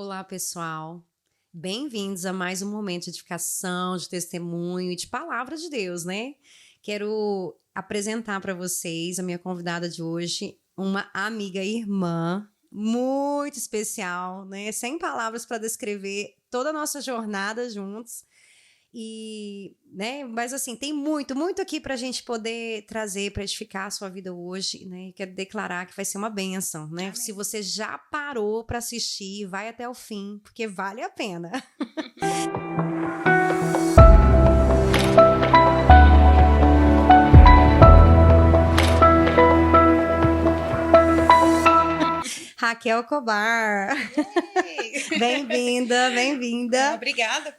Olá, pessoal. Bem-vindos a mais um momento de edificação, de testemunho e de palavra de Deus, né? Quero apresentar para vocês a minha convidada de hoje, uma amiga e irmã muito especial, né? Sem palavras para descrever toda a nossa jornada juntos. E, né, mas assim, tem muito aqui pra gente poder trazer para edificar a sua vida hoje, né? Quero declarar que vai ser uma bênção, né? Amém. Se você já parou para assistir, vai até o fim, porque vale a pena. Raquel Cobar. Bem-vinda, bem-vinda. Obrigada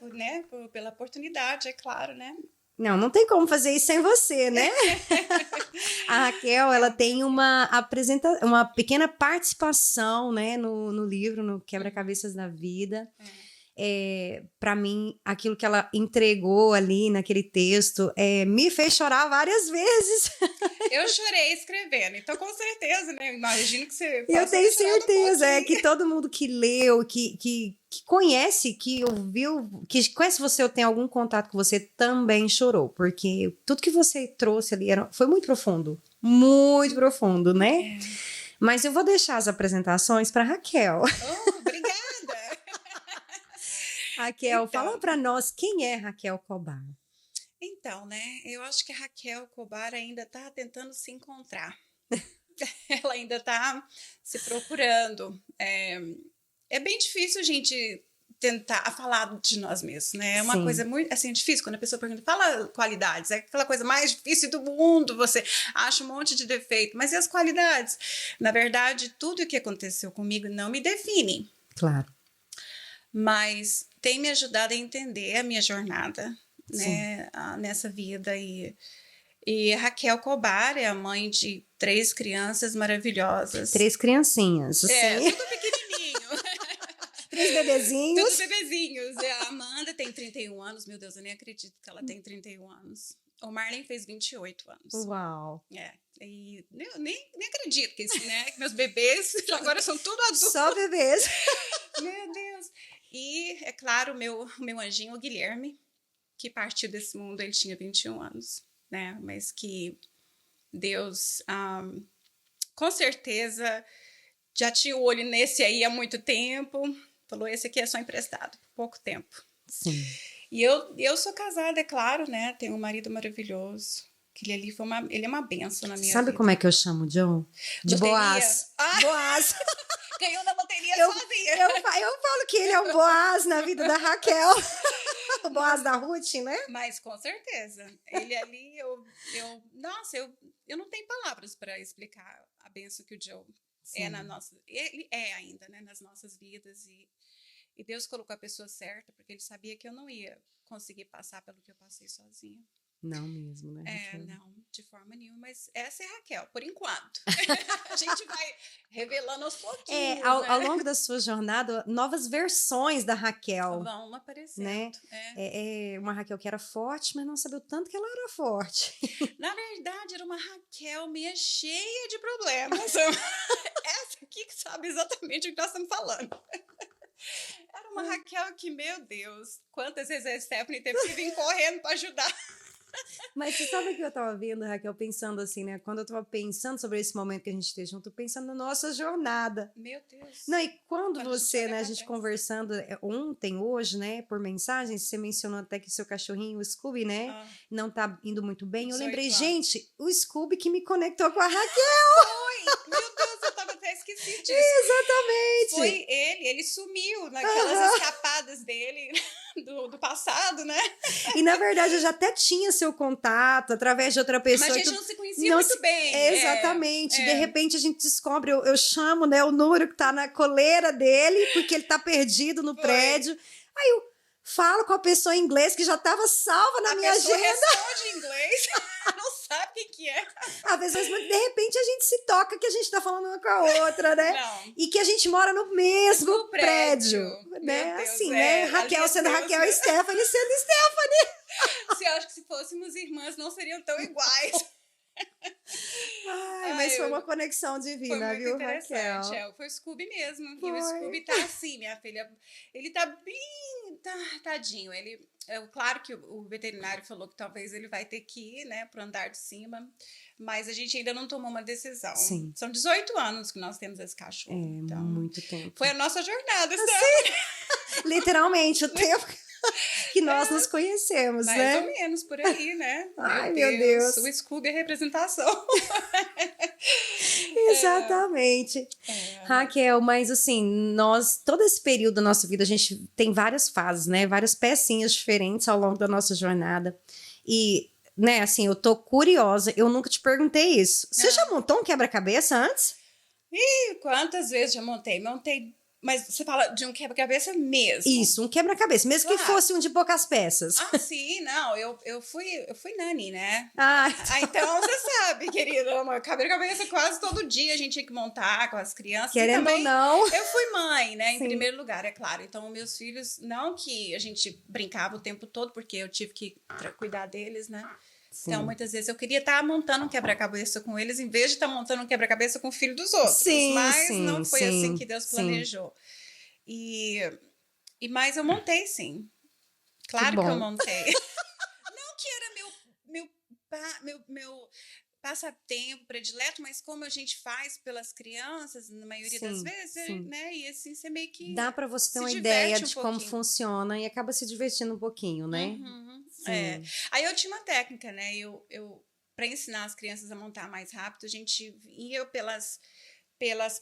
pela oportunidade, é claro, né? Não tem como fazer isso sem você, né? A Raquel, ela tem uma pequena participação, né, no livro, no Quebra-Cabeças da Vida. Para mim, aquilo que ela entregou ali naquele texto me fez chorar várias vezes. Eu chorei escrevendo, então com certeza, né? Imagino que você Eu tenho certeza que todo mundo que leu, que conhece, que ouviu, que conhece você ou tem algum contato com você também chorou, porque tudo que você trouxe ali foi muito profundo, né? Mas eu vou deixar as apresentações para Raquel. Oh, obrigada! Raquel, fala para nós quem é Raquel Cobar. Então, né, eu acho que a Raquel Cobar ainda está tentando se encontrar. Ela ainda está se procurando. É bem difícil a gente tentar falar de nós mesmos, né? É uma coisa muito assim, difícil quando a pessoa pergunta, fala qualidades, é aquela coisa mais difícil do mundo, você acha um monte de defeito, mas e as qualidades? Na verdade, tudo o que aconteceu comigo não me define. Claro. Mas tem me ajudado a entender a minha jornada, né, nessa vida. E Raquel Cobar é a mãe de 3 crianças maravilhosas. 3 criancinhas, assim. Tudo pequenininho. 3 bebezinhos. Tudo bebezinhos. A Amanda tem 31 anos, meu Deus, eu nem acredito que ela tem 31 anos. O Marlon fez 28 anos. Uau. E eu nem acredito que, né, que meus bebês agora são tudo adultos. Só bebês. Meu Deus. E, é claro, o meu anjinho, o Guilherme, que partiu desse mundo, ele tinha 21 anos, né? Mas que Deus, com certeza, já tinha o olho nesse aí há muito tempo. Falou, esse aqui é só emprestado, pouco tempo. Sim. E eu sou casada, é claro, né? Tenho um marido maravilhoso. Que ele ali ele é uma bênção na minha vida. Sabe como é que eu chamo o John? De Boaz. Boaz. Ganhou na loteria sozinha. Eu falo que ele é o Boaz na vida da Raquel. O Boaz da Ruth, né? Mas com certeza. Ele ali, nossa, eu não tenho palavras para explicar a bênção que o Joe é na nossa. Ele é ainda, né, nas nossas vidas. E Deus colocou a pessoa certa, porque ele sabia que eu não ia conseguir passar pelo que eu passei sozinha. Não mesmo, né, Raquel? Não, de forma nenhuma, mas essa é a Raquel, por enquanto. A gente vai revelando aos pouquinhos, ao longo da sua jornada, novas versões da Raquel. Vão aparecendo. Né? Uma Raquel que era forte, mas não sabia o tanto que ela era forte. Na verdade, era uma Raquel meio cheia de problemas. Essa aqui que sabe exatamente o que nós estamos falando. Era uma Raquel que, meu Deus, quantas vezes a Stephanie teve que vir correndo para ajudar. Mas você sabe o que eu tava vendo, Raquel, pensando assim, né? Quando eu tava pensando sobre esse momento que a gente esteja junto, pensando na nossa jornada. Meu Deus. Não, e quando você, né, a gente conversando ontem, hoje, né, por mensagem, você mencionou até que seu cachorrinho, o Scooby, né, não tá indo muito bem. Eu lembrei, gente, o Scooby que me conectou com a Raquel. Foi! Meu Deus, eu tava até esqueci disso. Exatamente. Foi ele sumiu naquelas escapadas dele do passado, né? E na verdade eu já até tinha seu contato através de outra pessoa. Mas a gente não se conhecia muito bem. Exatamente. De repente a gente descobre, eu chamo, né, o número que tá na coleira dele, porque ele tá perdido no prédio. Aí eu falo com a pessoa em inglês que já tava salva na minha agenda. A pessoa responde em inglês, não sabe o que é. Às vezes, mas de repente a gente se toca que a gente tá falando uma com a outra, né? Não. E que a gente mora no mesmo prédio. Né? Deus, assim, né? Raquel sendo Deus, Raquel e Stephanie sendo Stephanie. Você acha que se fôssemos irmãs não seriam tão iguais. Ai, mas foi uma conexão Foi divina, muito viu, interessante. Raquel? Foi o Scooby mesmo. E Foi. o Scooby tá assim, minha filha. Ele tá bem tadinho. Claro que o veterinário falou que talvez ele vai ter que ir, né, pro andar de cima. Mas a gente ainda não tomou uma decisão. Sim. São 18 anos que nós temos esse cachorro. Então, muito tempo. foi a nossa jornada, Literalmente, o tempo que nós nos conhecemos, mais né? ou menos por aí, né? Ai, meu Deus. O Scooby é representação. Exatamente. Raquel, mas assim, todo esse período da nossa vida, a gente tem várias fases, né? Várias pecinhas diferentes ao longo da nossa jornada. E, né, assim, eu tô curiosa, eu nunca te perguntei isso. Você já montou um quebra-cabeça antes? Ih, quantas vezes já montei? Mas você fala de um quebra-cabeça mesmo. Isso, um quebra-cabeça, mesmo que fosse um de poucas peças. Ah, sim, não, eu fui nani, né? Então você sabe, querida, uma quebra-cabeça quase todo dia a gente tinha que montar com as crianças. Querendo também, ou não. Eu fui mãe, né, em Sim. primeiro lugar, é claro. Então, meus filhos, não que a gente brincava o tempo todo, porque eu tive que cuidar deles, né? Sim. Então, muitas vezes eu queria estar montando um quebra-cabeça com eles, em vez de estar montando um quebra-cabeça com o filho dos outros. Sim, mas não foi assim que Deus planejou. Mas eu montei, sim. Claro que eu montei. Não que era meu passatempo predileto, mas como a gente faz pelas crianças, na maioria das vezes, né? E assim, você meio que dá para você ter uma ideia de como funciona e acaba se divertindo um pouquinho, né? Aí eu tinha uma técnica, né? Para ensinar as crianças a montar mais rápido, a gente ia pelas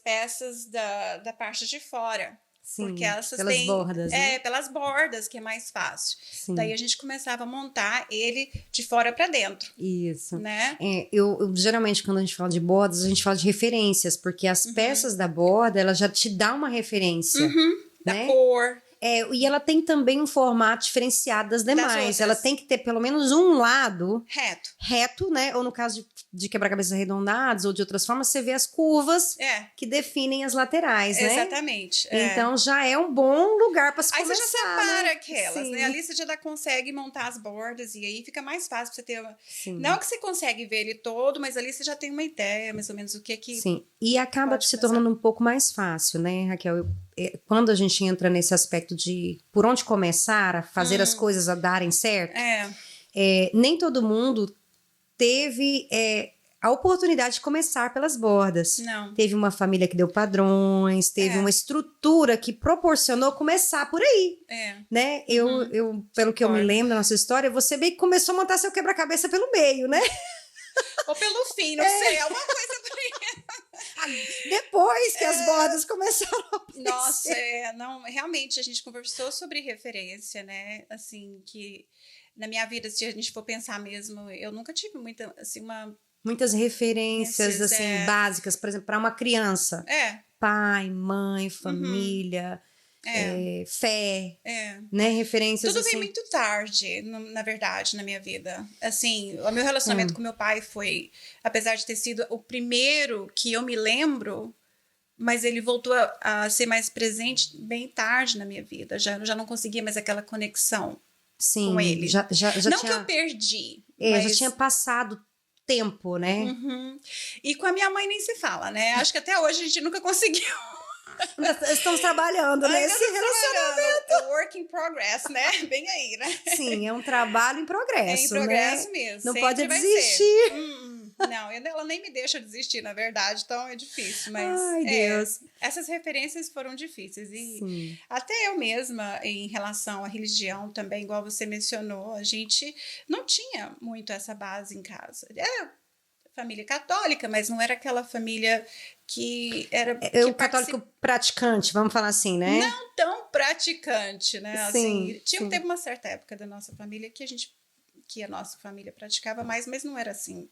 peças da parte de fora. Sim, porque essas pelas têm, bordas, né? Pelas bordas, que é mais fácil. Sim. Daí a gente começava a montar ele de fora para dentro. Isso. Né? Eu geralmente, quando a gente fala de bordas, a gente fala de referências, porque as peças da borda, ela já te dá uma referência. Da cor. E ela tem também um formato diferenciado das demais. Ela tem que ter pelo menos um lado reto, né? Ou no caso de quebra-cabeças arredondados ou de outras formas, você vê as curvas que definem as laterais, né? Exatamente. Então já é um bom lugar para se começar. Aí você já separa, né? aquelas, né? Ali você já consegue montar as bordas e aí fica mais fácil pra você ter uma... Não que você consegue ver ele todo, mas ali você já tem uma ideia, mais ou menos, o que é que... Sim, e acaba se tornando um pouco mais fácil, né, Raquel? Quando a gente entra nesse aspecto de por onde começar a fazer as coisas a darem certo, nem todo mundo teve a oportunidade de começar pelas bordas. Não. Teve uma família que deu padrões, teve uma estrutura que proporcionou começar por aí. Né? Eu, pelo que eu me lembro da nossa história, você meio que começou a montar seu quebra-cabeça pelo meio, né? Ou pelo fim, não sei, é uma coisa por aí. Depois que as bordas começaram a aparecer. Nossa, não, realmente a gente conversou sobre referência, né? Assim, que na minha vida, se a gente for pensar mesmo, eu nunca tive muita, assim, muitas referências, assim, básicas, por exemplo, para uma criança. Pai, mãe, família, fé, né? Referências tudo assim. veio muito tarde, na verdade, na minha vida. Assim, o meu relacionamento com meu pai foi, apesar de ter sido o primeiro que eu me lembro, mas ele voltou a ser mais presente bem tarde na minha vida. Eu já não conseguia mais aquela conexão com ele. Já não tinha... que eu perdi. Mas... já tinha passado tempo, né? E com a minha mãe nem se fala, né? Acho que até hoje a gente nunca conseguiu. Estamos trabalhando nesse relacionamento. É work in progress, né? Bem aí, né? Sim, é um trabalho em progresso. É em progresso mesmo. Não pode desistir. Não, ela nem me deixa desistir, na verdade, então é difícil. Mas ai, Deus. Essas referências foram difíceis. E até eu mesma, em relação à religião também, igual você mencionou, a gente não tinha muito essa base em casa. Família católica, mas não era aquela família que era... o católico praticante, vamos falar assim, né? Não tão praticante, né? Assim, teve uma certa época da nossa família que a nossa família praticava mais, mas não era assim.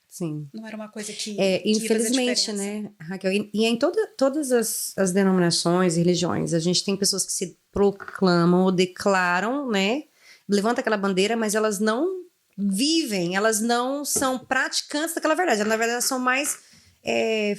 Sim. Não era uma coisa que infelizmente, né, Raquel? E em todas as denominações e religiões, a gente tem pessoas que se proclamam ou declaram, né? Levanta aquela bandeira, mas elas não vivem, elas não são praticantes daquela verdade. Na verdade, elas são mais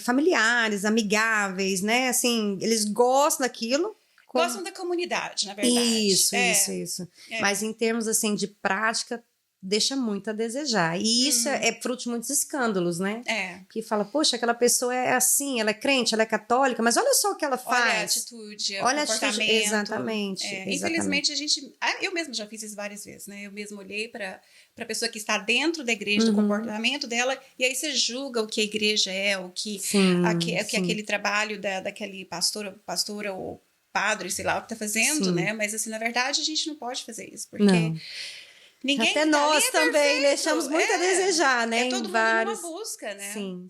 familiares, amigáveis, né? Assim, eles gostam daquilo. Gostam da comunidade, na verdade. Isso. Mas em termos, assim, de prática, deixa muito a desejar. E isso é fruto de muitos escândalos, né? Que fala, poxa, aquela pessoa é assim, ela é crente, ela é católica, mas olha só o que ela faz. Olha a atitude, olha o comportamento. Exatamente. Infelizmente, eu mesma já fiz isso várias vezes, né? Eu mesma olhei para a pessoa que está dentro da igreja, do comportamento dela, e aí você julga o que a igreja é, o que, que aquele trabalho daquele pastora ou padre, sei lá o que está fazendo, né? Mas assim, na verdade, a gente não pode fazer isso, porque... Não. Ninguém até nós também deixamos muito a desejar, né? É todo mundo numa busca, né? Sim.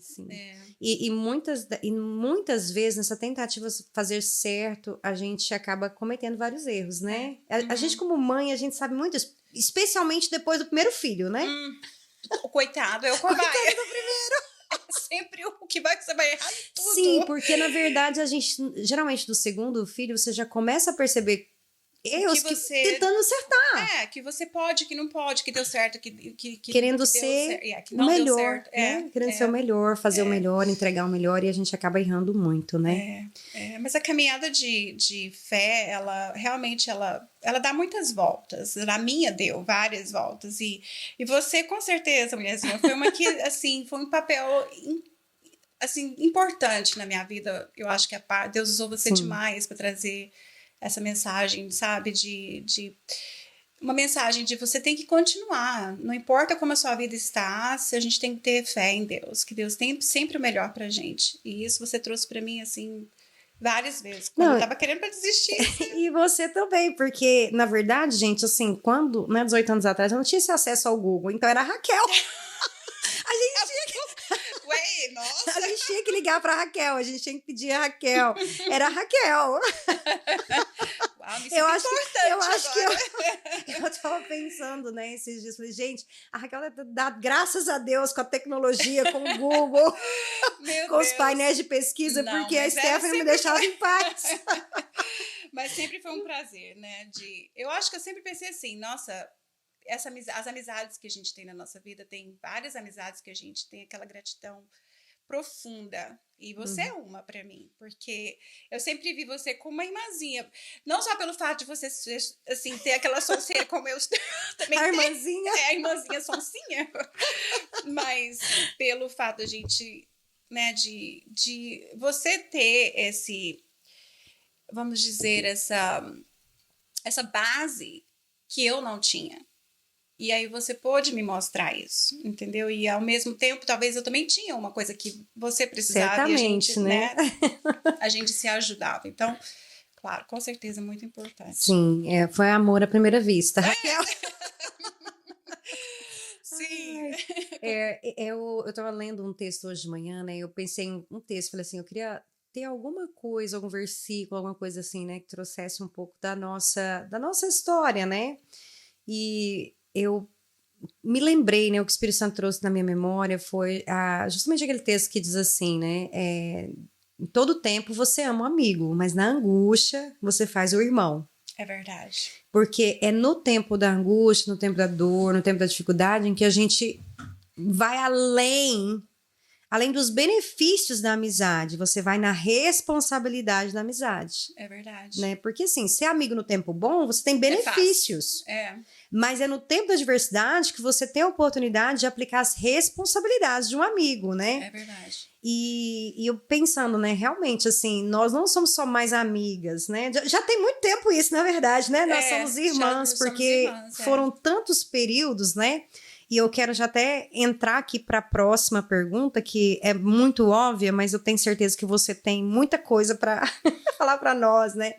E muitas vezes, nessa tentativa de fazer certo, a gente acaba cometendo vários erros, né? A gente, como mãe, a gente sabe muito, especialmente depois do primeiro filho, né? O coitado é o cobaia. Coitado do primeiro. É sempre o que você vai errar em tudo. Sim, porque na verdade, geralmente do segundo filho, você já começa a perceber erros tentando acertar. Que você pode, que não pode, que deu certo, que querendo que ser que não o melhor, deu certo. né? Querendo ser o melhor, fazer o melhor, entregar o melhor, e a gente acaba errando muito, né? Mas a caminhada de fé, ela realmente ela dá muitas voltas. A minha deu várias voltas. E você, com certeza, mulherzinha, foi uma que, assim, foi um papel assim, importante na minha vida. Eu acho que Deus usou você demais para trazer essa mensagem, sabe, de uma mensagem de você tem que continuar, não importa como a sua vida está, se a gente tem que ter fé em Deus, que Deus tem sempre o melhor pra gente, e isso você trouxe pra mim, assim, várias vezes, quando eu tava querendo pra desistir. E você também, porque, na verdade, gente, assim, quando, né, 18 anos atrás, eu não tinha esse acesso ao Google, então era a Raquel. A gente tinha que... nossa! A gente tinha que ligar pra Raquel, a gente tinha que pedir a Raquel. Era a Raquel. Eu acho que eu tava pensando, né, esses dias, falei, gente, a Raquel dá graças a Deus com a tecnologia, com o Google, com os painéis de pesquisa, porque a Stephanie me deixava em paz. Mas sempre foi um prazer, né, eu acho que eu sempre pensei assim, nossa, as amizades que a gente tem na nossa vida, tem várias amizades que a gente tem aquela gratidão profunda, e você é uma para mim, porque eu sempre vi você como uma irmãzinha, não só pelo fato de você assim, ter aquela sonceira como eu também a irmãzinha. A irmãzinha sonsinha, mas pelo fato da gente, né, de você ter vamos dizer, essa base que eu não tinha. E aí você pôde me mostrar isso, entendeu? E ao mesmo tempo, talvez eu também tinha uma coisa que você precisava. Certamente, e a gente, né? A gente se ajudava. Então, claro, com certeza é muito importante. Sim, foi amor à primeira vista, Raquel. Sim. Eu estava lendo um texto hoje de manhã, né? Eu pensei em um texto, falei assim, eu queria ter alguma coisa, algum versículo, alguma coisa assim, né? Que trouxesse um pouco da nossa história, né? E eu me lembrei, né, o que o Espírito Santo trouxe na minha memória foi justamente aquele texto que diz assim, né, em todo tempo você ama um amigo, mas na angústia você faz o irmão. É verdade. Porque é no tempo da angústia, no tempo da dor, no tempo da dificuldade, em que a gente vai além dos benefícios da amizade, você vai na responsabilidade da amizade. É verdade. Né? Porque assim, ser amigo no tempo bom, você tem benefícios. Mas é no tempo da adversidade que você tem a oportunidade de aplicar as responsabilidades de um amigo, né? É verdade. E eu pensando, né, realmente, assim, nós não somos só mais amigas, né? Já tem muito tempo isso, na verdade, né? Nós somos irmãs, porque foram tantos períodos, né? E eu quero já até entrar aqui para a próxima pergunta, que é muito óbvia, mas eu tenho certeza que você tem muita coisa para falar para nós, né?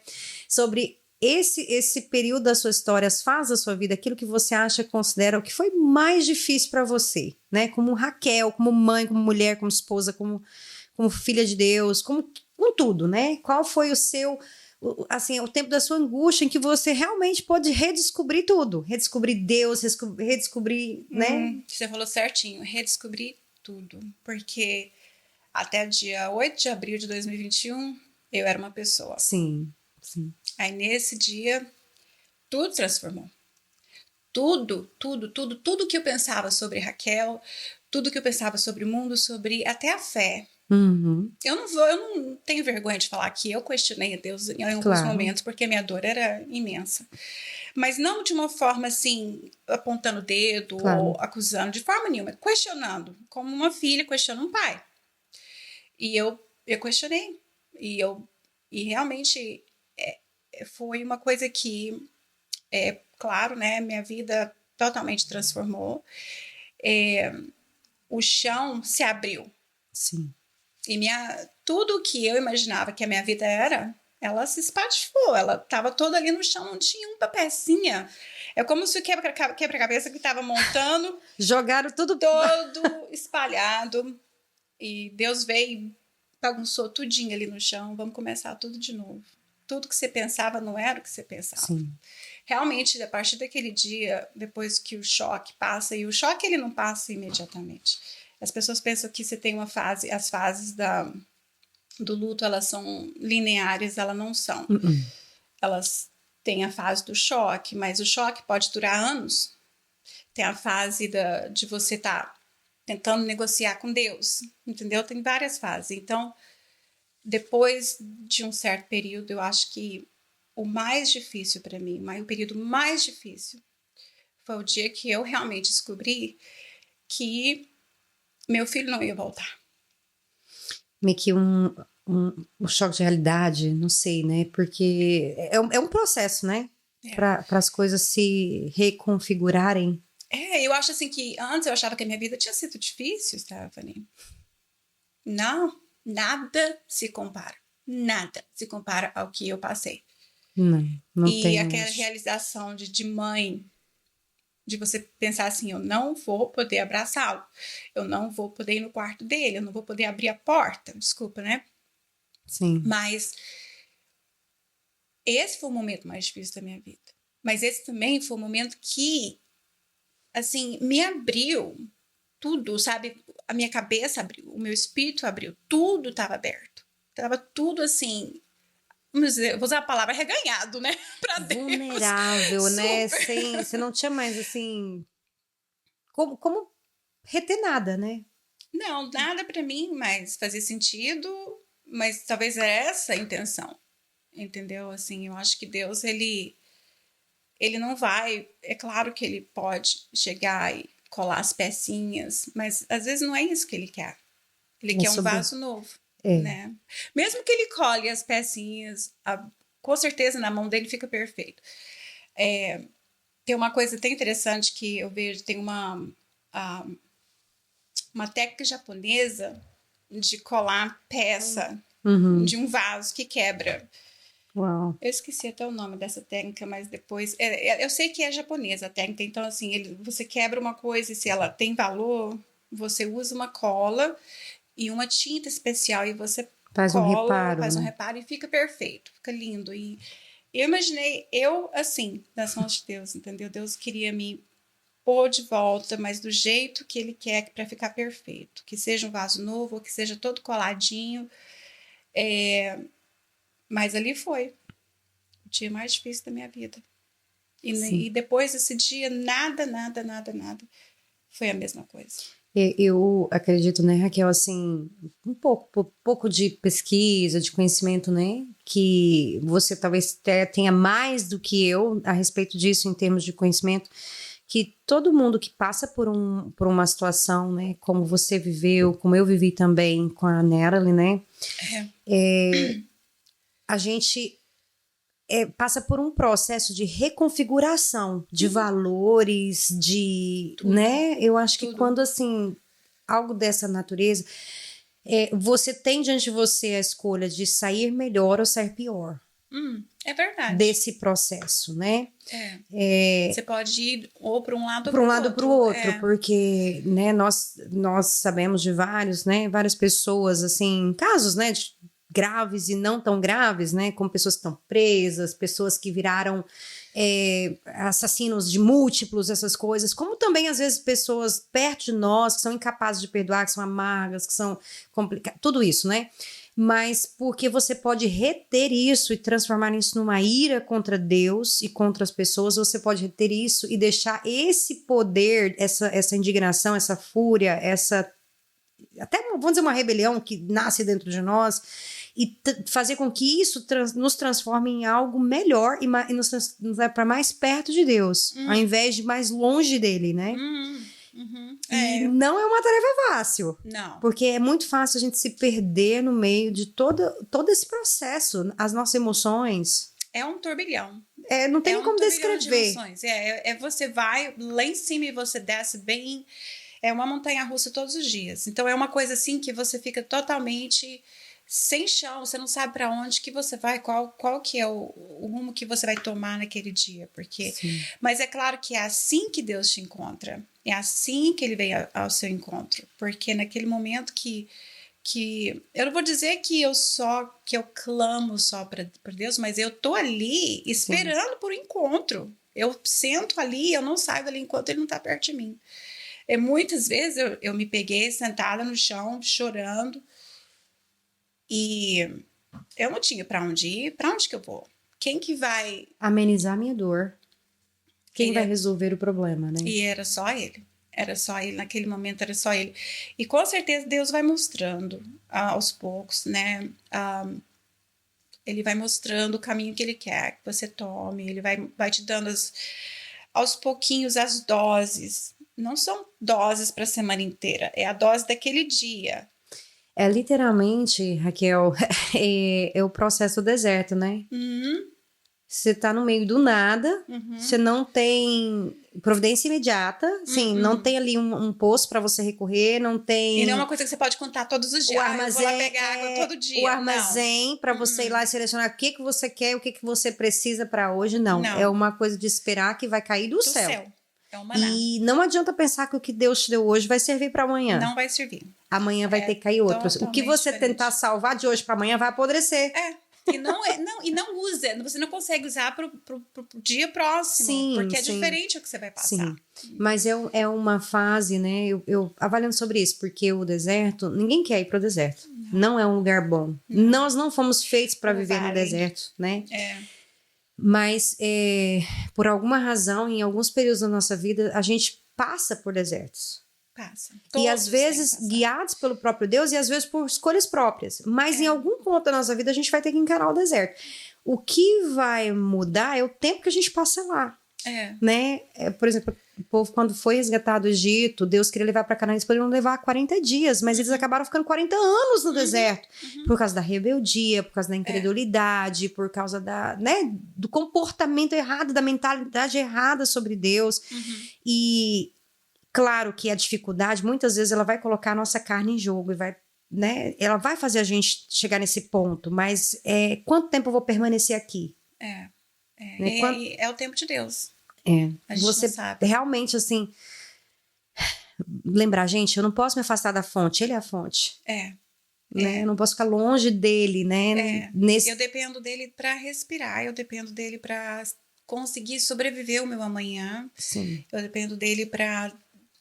Sobre esse período da sua história, as fases da sua vida, aquilo que você acha, considera o que foi mais difícil para você, né? Como Raquel, como mãe, como mulher, como esposa, como filha de Deus, com tudo, né? Qual foi o tempo da sua angústia em que você realmente pôde redescobrir tudo, redescobrir Deus, redescobrir, né? Você falou certinho, redescobrir tudo, porque até o dia 8 de abril de 2021, eu era uma pessoa. Sim. Aí nesse dia, tudo transformou. Tudo que eu pensava sobre Raquel, tudo que eu pensava sobre o mundo, sobre até a fé. Eu não tenho vergonha de falar que eu questionei a Deus em alguns momentos, porque a minha dor era imensa. Mas não de uma forma assim, apontando o dedo ou acusando, de forma nenhuma, questionando, como uma filha questiona um pai. E eu questionei. E realmente foi uma coisa que, claro, né, minha vida totalmente transformou. O chão se abriu. Sim. E tudo que eu imaginava que a minha vida era, ela se espatifou. Ela estava toda ali no chão, não tinha uma pecinha. É como se o quebra-cabeça que estava montando... Jogaram tudo... todo espalhado. E Deus veio e bagunçou tudinho ali no chão. Vamos começar tudo de novo. Tudo que você pensava não era o que você pensava. Sim. Realmente, a partir daquele dia, depois que o choque passa, e o choque ele não passa imediatamente. As pessoas pensam que você tem uma fase, as fases do luto, elas são lineares, elas não são. Elas têm a fase do choque, mas o choque pode durar anos. Tem a fase de você estar tentando negociar com Deus, entendeu? Tem várias fases. Então, depois de um certo período, eu acho que o mais difícil para mim, o período mais difícil, foi o dia que eu realmente descobri que meu filho não ia voltar. Meio que um choque de realidade, não sei, né? Porque é um processo, né? Para as coisas se reconfigurarem. Eu acho assim que antes eu achava que a minha vida tinha sido difícil, Stephanie. Não, nada se compara. Nada se compara ao que eu passei. Não tem. E aquela realização de mãe, de você pensar assim, eu não vou poder abraçá-lo, eu não vou poder ir no quarto dele, eu não vou poder abrir a porta, desculpa, né? Sim. Mas esse foi o momento mais difícil da minha vida. Mas esse também foi o momento que, assim, me abriu tudo, sabe? A minha cabeça abriu, o meu espírito abriu, tudo estava aberto. Tava tudo assim, vou usar a palavra reganhado, né? Pra Deus. Vulnerável, né? Você não tinha mais, assim, como reter nada, né? Não, nada para mim, mas fazia sentido, mas talvez era essa a intenção, entendeu? Assim, eu acho que Deus, ele não vai, é claro que ele pode chegar e colar as pecinhas, mas às vezes não é isso que ele quer. Ele quer um vaso novo, né? Mesmo que ele cole as pecinhas, com certeza na mão dele fica perfeito. Tem uma coisa até interessante que eu vejo, tem uma técnica japonesa de colar peça de um vaso que quebra. Uau. Eu esqueci até o nome dessa técnica, mas depois... eu sei que é japonesa a técnica, então assim, você quebra uma coisa e se ela tem valor, você usa uma cola e uma tinta especial e você faz um reparo e fica perfeito, fica lindo. E eu imaginei, assim, nas mãos de Deus, entendeu? Deus queria me pôr de volta, mas do jeito que ele quer para ficar perfeito. Que seja um vaso novo, ou que seja todo coladinho. Mas ali foi o dia mais difícil da minha vida. E depois desse dia, nada foi a mesma coisa. Eu acredito, né, Raquel, assim, um pouco de pesquisa, de conhecimento, né, que você talvez tenha mais do que eu a respeito disso em termos de conhecimento, que todo mundo que passa por uma situação, né, como você viveu, como eu vivi também com a Natalie, né, a gente passa por um processo de reconfiguração de valores, de, tudo, né, eu acho que quando, assim, algo dessa natureza, você tem diante de você a escolha de sair melhor ou sair pior. É verdade. Desse processo, né? Você pode ir ou para um lado ou para o outro, porque, né, nós sabemos de várias pessoas, assim, casos, né, graves e não tão graves, né, como pessoas que estão presas, pessoas que viraram assassinos de múltiplos, essas coisas, como também, às vezes, pessoas perto de nós que são incapazes de perdoar, que são amargas, que são complicadas, tudo isso, né? Mas porque você pode reter isso e transformar isso numa ira contra Deus e contra as pessoas, você pode reter isso e deixar esse poder, essa indignação, essa fúria, até, vamos dizer, uma rebelião que nasce dentro de nós, e fazer com que isso nos transforme em algo melhor e nos leve para mais perto de Deus, ao invés de mais longe dele, né? E não é uma tarefa fácil. Não. Porque é muito fácil a gente se perder no meio de todo esse processo, as nossas emoções. É um turbilhão. Não tem como descrever. De você vai lá em cima e você desce bem. É uma montanha-russa todos os dias. Então é uma coisa assim que você fica totalmente sem chão. Você não sabe para onde que você vai, qual que é o rumo que você vai tomar naquele dia. Mas é claro que é assim que Deus te encontra. É assim que ele vem ao seu encontro. Porque naquele momento que eu não vou dizer que eu clamo só para Deus, mas eu tô ali esperando por um encontro. Eu sento ali, eu não saio dali enquanto ele não tá perto de mim. Muitas vezes eu me peguei sentada no chão, chorando, e eu não tinha para onde ir. Para onde que eu vou? Quem que vai amenizar a minha dor? Quem vai resolver o problema, né? E era só ele. Era só ele, naquele momento era só ele. E com certeza Deus vai mostrando aos poucos, né? Ele vai mostrando o caminho que ele quer que você tome. Ele vai te dando aos pouquinhos as doses. Não são doses para a semana inteira, é a dose daquele dia. É literalmente, Raquel, é o processo do deserto, né? Você tá no meio do nada, você não tem providência imediata, sim, não tem ali um poço para você recorrer, não tem... E não é uma coisa que você pode contar todos os dias. O armazém, eu vou lá pegar água todo dia. O armazém para você ir lá e selecionar o que você quer, o que você precisa para hoje, não. É uma coisa de esperar que vai cair do céu. É um maná. E não adianta pensar que o que Deus te deu hoje vai servir para amanhã. Não vai servir. Amanhã vai ter que cair outro. O que você tentar salvar de hoje para amanhã vai apodrecer. E não usa, você não consegue usar pro dia próximo, porque é diferente o que você vai passar. Sim. Mas é uma fase, né? Eu avaliando sobre isso, porque o deserto, ninguém quer ir pro deserto. Não é um lugar bom. Nós não fomos feitos para viver no deserto, né? Mas por alguma razão, em alguns períodos da nossa vida, a gente passa por desertos. E às vezes guiados pelo próprio Deus e às vezes por escolhas próprias. Mas em algum ponto da nossa vida a gente vai ter que encarar o deserto. O que vai mudar é o tempo que a gente passa lá. Né? Por exemplo, o povo quando foi resgatado do Egito, Deus queria levar para Canaã, eles poderiam levar 40 dias, mas eles acabaram ficando 40 anos no deserto. Por causa da rebeldia, por causa da incredulidade, por causa do comportamento errado, da mentalidade errada sobre Deus. E claro que a dificuldade, muitas vezes, ela vai colocar a nossa carne em jogo e vai, né? Ela vai fazer a gente chegar nesse ponto, mas quanto tempo eu vou permanecer aqui? Né? É o tempo de Deus. A gente você não sabe. Realmente, assim, lembrar, gente, eu não posso me afastar da fonte, ele é a fonte. Né? Eu não posso ficar longe dele, né? Eu dependo dele para respirar, eu dependo dele para conseguir sobreviver o meu amanhã. Sim. Eu dependo dele para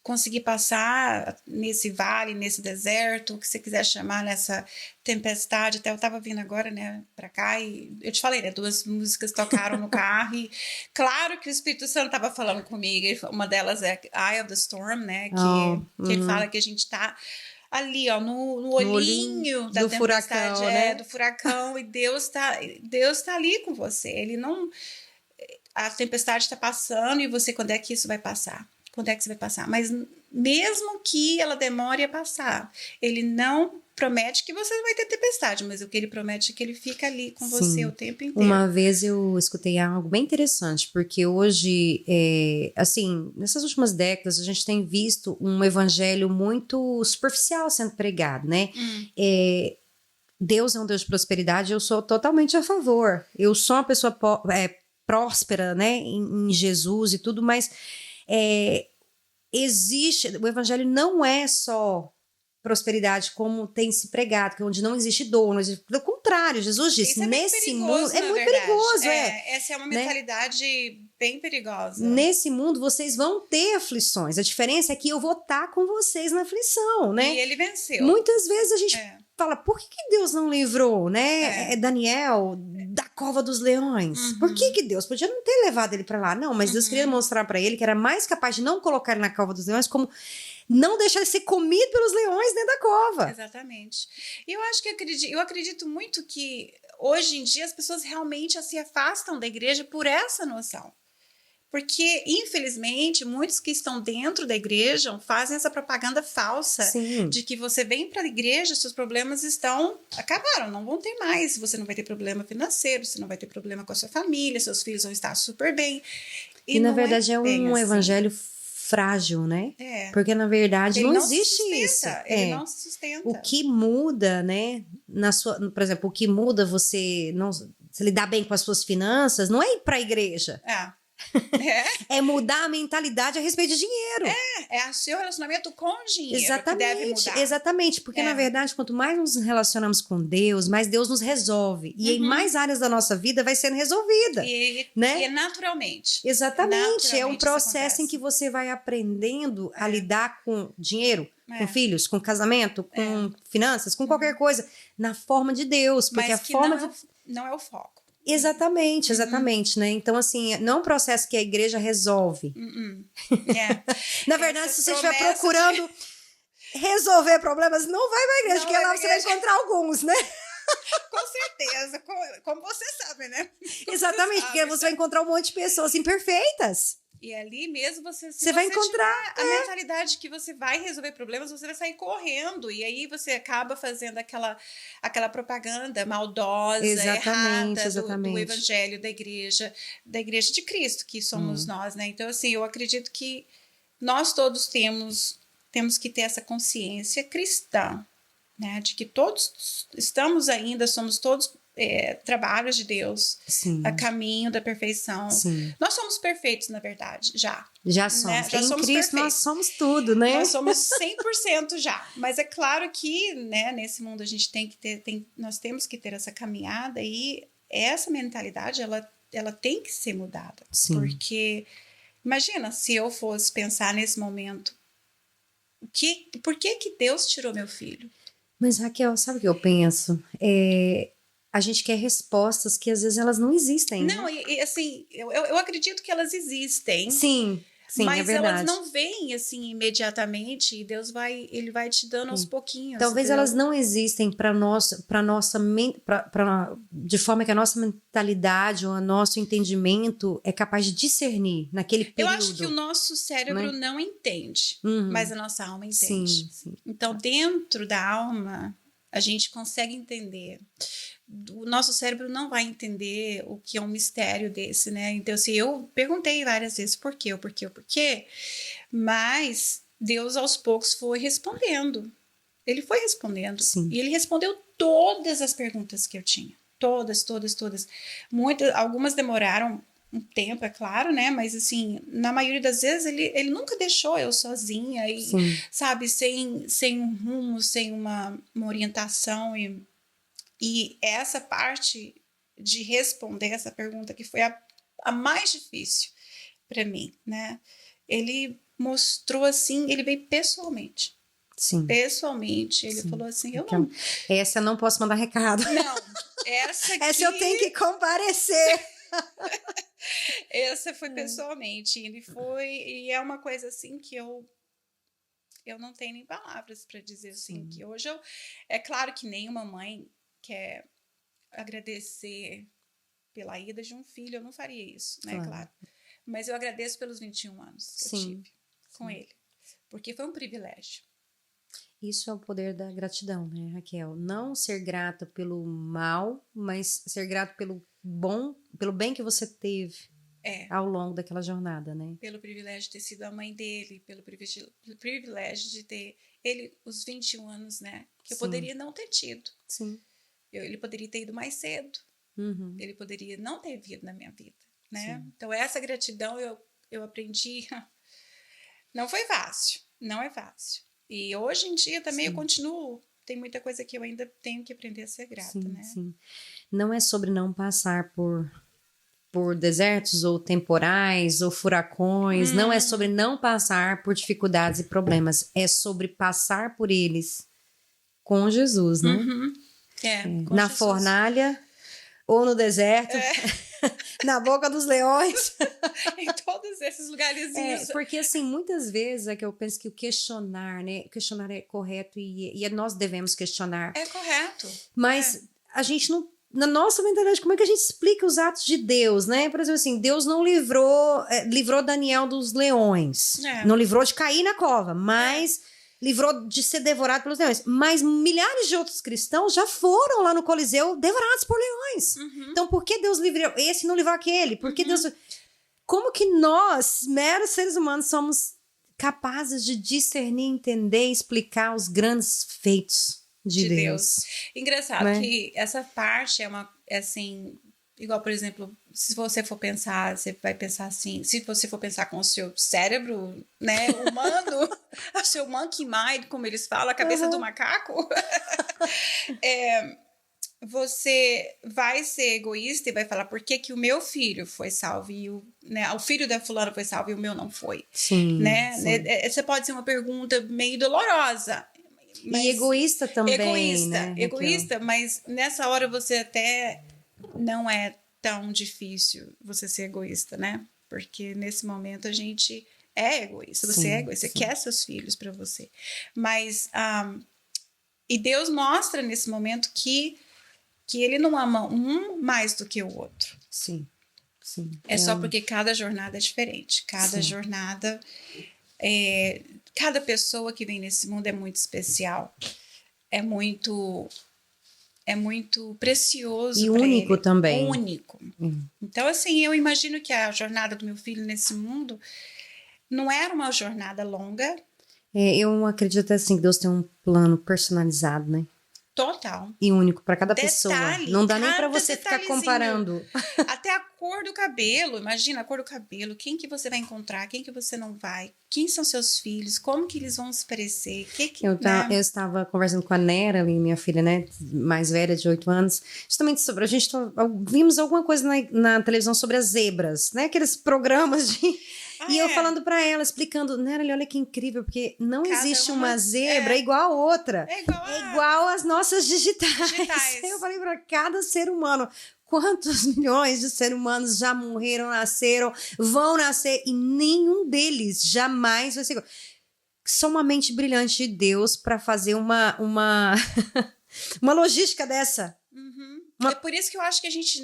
conseguir passar nesse vale, nesse deserto, o que você quiser chamar, nessa tempestade. Até eu tava vindo agora, né, pra cá, e eu te falei, né, 2 músicas tocaram no carro, e claro que o Espírito Santo tava falando comigo, uma delas é Eye of the Storm, né, que ele fala que a gente tá ali, ó, no olhinho da tempestade, furacão, né? Do furacão, e Deus tá ali com você, ele não... A tempestade tá passando, e você, quando é que isso vai passar? Quando é que você vai passar? Mas mesmo que ela demore a passar, ele não promete que você vai ter tempestade, mas o que ele promete é que ele fica ali com você o tempo inteiro. Uma vez eu escutei algo bem interessante, porque hoje, assim, nessas últimas décadas, a gente tem visto um evangelho muito superficial sendo pregado, né? Deus é um Deus de prosperidade, eu sou totalmente a favor. Eu sou uma pessoa próspera, né, em Jesus e tudo, mas o evangelho não é só prosperidade como tem se pregado, que onde não existe dor, pelo contrário, Jesus disse, nesse mundo é muito perigoso, essa é uma mentalidade bem perigosa. Nesse mundo vocês vão ter aflições, a diferença é que eu vou estar com vocês na aflição, né? E ele venceu. Muitas vezes a gente fala, por que Deus não livrou, né? Daniel da cova dos leões. Por que Deus podia não ter levado ele para lá? Não, mas Deus queria mostrar para ele que era mais capaz de não colocar ele na cova dos leões, como não deixar ele ser comido pelos leões dentro da cova. Exatamente. E eu acredito muito que hoje em dia as pessoas realmente se afastam da igreja por essa noção. Porque, infelizmente, muitos que estão dentro da igreja fazem essa propaganda falsa de que você vem para a igreja, seus problemas acabaram, não vão ter mais. Você não vai ter problema financeiro, você não vai ter problema com a sua família, seus filhos vão estar super bem. E na verdade é um evangelho frágil, né? Porque na verdade não existe isso. Ele não se sustenta. O que muda, né? Por exemplo, o que muda você lidar bem com as suas finanças não é ir para a igreja. É mudar a mentalidade a respeito de dinheiro. É o seu relacionamento com o dinheiro que deve mudar. Exatamente, porque na verdade, quanto mais nos relacionamos com Deus, mais Deus nos resolve. E em mais áreas da nossa vida vai sendo resolvida. Né? E é naturalmente. Exatamente, é um processo em que você vai aprendendo a lidar com dinheiro, com filhos, com casamento, com finanças, com qualquer coisa, na forma de Deus. Porque mas a forma não é o foco. Exatamente, né? Então, assim, não é um processo que a igreja resolve. Na verdade, se você estiver procurando resolver problemas, não vai pra igreja, porque lá você vai encontrar alguns, né? Com certeza, como você sabe, né? Exatamente, porque você vai encontrar um monte de pessoas imperfeitas. E ali mesmo você vai encontrar a mentalidade que você vai resolver problemas, você vai sair correndo. E aí você acaba fazendo aquela propaganda maldosa, errada do evangelho da igreja de Cristo, que somos nós, né? Então, assim, eu acredito que nós todos temos que ter essa consciência cristã, né? De que todos somos todos trabalhos de Deus, a caminho da perfeição. Nós somos perfeitos, na verdade, já somos. Né? Já somos Cristo, perfeitos. Nós somos tudo, né? Nós somos 100% já. Mas é claro que, né, nesse mundo a gente nós temos que ter essa caminhada e essa mentalidade, ela tem que ser mudada. Porque, imagina, se eu fosse pensar nesse momento, por que Deus tirou meu filho? Mas, Raquel, sabe o que eu penso? A gente quer respostas que às vezes elas não existem. Não, né? Assim, eu acredito que elas existem. Sim, mas é verdade. Elas não vêm assim imediatamente e Deus vai te dando aos pouquinhos. Talvez elas não existem de forma que a nossa mentalidade ou o nosso entendimento é capaz de discernir naquele período. Eu acho que o nosso cérebro não entende, mas a nossa alma entende. Sim. Então, dentro da alma, a gente consegue entender. O nosso cérebro não vai entender o que é um mistério desse, né? Então, assim, eu perguntei várias vezes por quê, mas Deus aos poucos foi respondendo. Ele foi respondendo. E ele respondeu todas as perguntas que eu tinha. Todas. Algumas demoraram um tempo, é claro, né? Mas, assim, na maioria das vezes, ele nunca deixou eu sozinha e, sabe, sem um rumo, sem uma orientação. E essa parte de responder essa pergunta, que foi a mais difícil para mim, né? Ele mostrou assim, ele veio pessoalmente. Pessoalmente, ele falou assim, essa eu não posso mandar recado. Não, essa aqui... essa eu tenho que comparecer. Essa foi pessoalmente, e é uma coisa assim que eu não tenho nem palavras para dizer assim, que hoje é claro que nenhuma mãe quer agradecer pela ida de um filho, eu não faria isso, né, claro. Mas eu agradeço pelos 21 anos que eu tive com ele, porque foi um privilégio. Isso é o poder da gratidão, né, Raquel? Não ser grata pelo mal, mas ser grato pelo bem que você teve ao longo daquela jornada, né? Pelo privilégio de ter sido a mãe dele, pelo privilégio de ter ele os 21 anos, né? Que eu poderia não ter tido. Ele poderia ter ido mais cedo. Ele poderia não ter vindo na minha vida, né? Então, essa gratidão eu aprendi. Não foi fácil. Não é fácil. E hoje em dia também eu continuo. Tem muita coisa que eu ainda tenho que aprender a ser grata, né? Não é sobre não passar por desertos ou temporais ou furacões. Não é sobre não passar por dificuldades e problemas. É sobre passar por eles com Jesus, né? Uhum. Com Na Jesus. fornalha ou no deserto, na boca dos leões. Em todos esses lugarzinhos. Porque, assim, muitas vezes é que eu penso que o questionar, né? O questionar é correto e nós devemos questionar. É correto. Mas a gente não... Na nossa mentalidade, como é que a gente explica os atos de Deus, né? Por exemplo, assim, Deus não livrou Daniel dos leões. Não livrou de cair na cova, mas livrou de ser devorado pelos leões. Mas milhares de outros cristãos já foram lá no Coliseu devorados por leões. Uhum. Então, por que Deus livrou esse e não livrou aquele? Por que Deus... Como que nós, meros seres humanos, somos capazes de discernir, entender e explicar os grandes feitos de Deus? Engraçado, né? Que essa parte é assim, igual, por exemplo, se você for pensar, você vai pensar assim, se você for pensar com o seu cérebro, né, humano, o seu monkey mind, como eles falam, a cabeça do macaco, você vai ser egoísta e vai falar por que o meu filho foi salvo e o filho da fulana foi salvo e o meu não foi. Sim, né? Sim. Essa pode ser uma pergunta meio dolorosa. E egoísta também, Egoísta, mas nessa hora você até não é tão difícil você ser egoísta, né? Porque nesse momento a gente é egoísta, você é egoísta, você quer seus filhos para você. Mas, e Deus mostra nesse momento que ele não ama um mais do que o outro. Sim. É só porque cada jornada é diferente. Cada jornada cada pessoa que vem nesse mundo é muito especial. É muito precioso. E único ele. também. Único. Então, assim, eu imagino que a jornada do meu filho nesse mundo não era uma jornada longa. Eu acredito assim que Deus tem um plano personalizado, né? Total. E único para cada pessoa. Não dá nem para você ficar comparando. Até a cor do cabelo. Imagina a cor do cabelo. Quem que você vai encontrar? Quem que você não vai? Quem são seus filhos? Como que eles vão se parecer? Eu estava conversando com a Nera, minha filha, né? Mais velha, de 8 anos. Justamente sobre... Vimos alguma coisa na televisão sobre as zebras, né? Aqueles programas de... eu falando para ela, explicando, Nera, olha que incrível, porque não existe uma zebra igual a outra. É igual às nossas digitais. Eu falei para cada ser humano, quantos milhões de seres humanos já morreram, nasceram, vão nascer, e nenhum deles jamais vai ser... Só uma mente brilhante de Deus para fazer uma logística dessa. É por isso que eu acho que a gente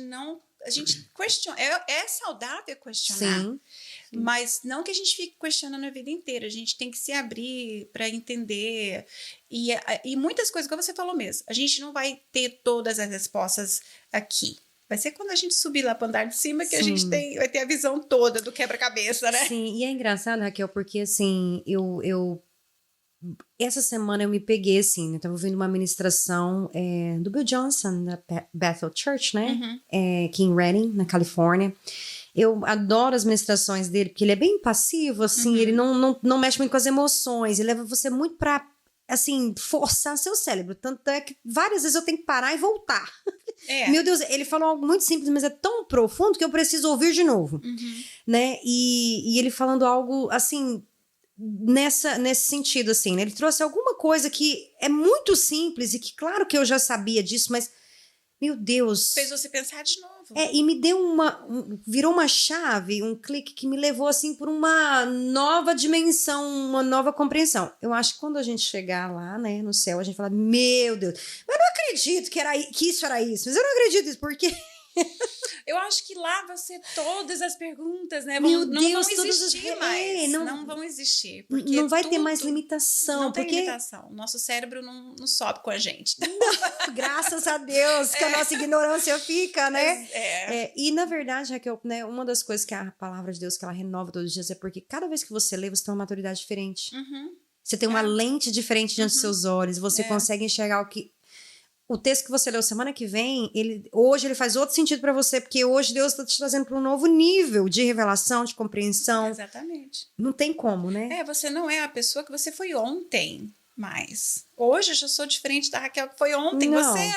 questiona. É saudável questionar. Sim. Mas não que a gente fique questionando a vida inteira. A gente tem que se abrir para entender. E muitas coisas, como você falou mesmo, a gente não vai ter todas as respostas aqui. Vai ser quando a gente subir lá para o andar de cima que a gente vai ter a visão toda do quebra-cabeça, né? Sim, e é engraçado, Raquel, porque assim, essa semana eu me peguei assim, eu tava ouvindo uma ministração do Bill Johnson, da Bethel Church, né? Aqui em Redding, na Califórnia. Eu adoro as ministrações dele, porque ele é bem passivo, assim, ele não mexe muito com as emoções, ele leva você muito pra, assim, forçar seu cérebro. Tanto é que várias vezes eu tenho que parar e voltar. Meu Deus, ele falou algo muito simples, mas é tão profundo que eu preciso ouvir de novo, né? E ele falando algo, assim, nesse sentido, assim, né? Ele trouxe alguma coisa que é muito simples e que, claro que eu já sabia disso, mas, meu Deus... Fez você pensar de novo. E me deu virou uma chave, um clique que me levou, assim, por uma nova dimensão, uma nova compreensão. Eu acho que quando a gente chegar lá, né, no céu, a gente fala, meu Deus, mas eu não acredito que isso era isso, mas eu não acredito nisso, porque... Eu acho que lá vai ser todas as perguntas, né? Meu não Deus, vão existir mais. Não vão existir. Porque não vai ter mais limitação. Não tem limitação. Nosso cérebro não sobe com a gente. Não, graças a Deus que a nossa ignorância fica, né? E, na verdade, Raquel, né, uma das coisas que a palavra de Deus que ela renova todos os dias é porque cada vez que você lê, você tem uma maturidade diferente. Você tem uma lente diferente diante dos seus olhos. Você consegue enxergar o que... O texto que você leu semana que vem, hoje ele faz outro sentido para você, porque hoje Deus está te trazendo para um novo nível de revelação, de compreensão. Exatamente. Não tem como, né? Você não é a pessoa que você foi ontem mais. Hoje eu já sou diferente da Raquel que foi ontem. Não. Você,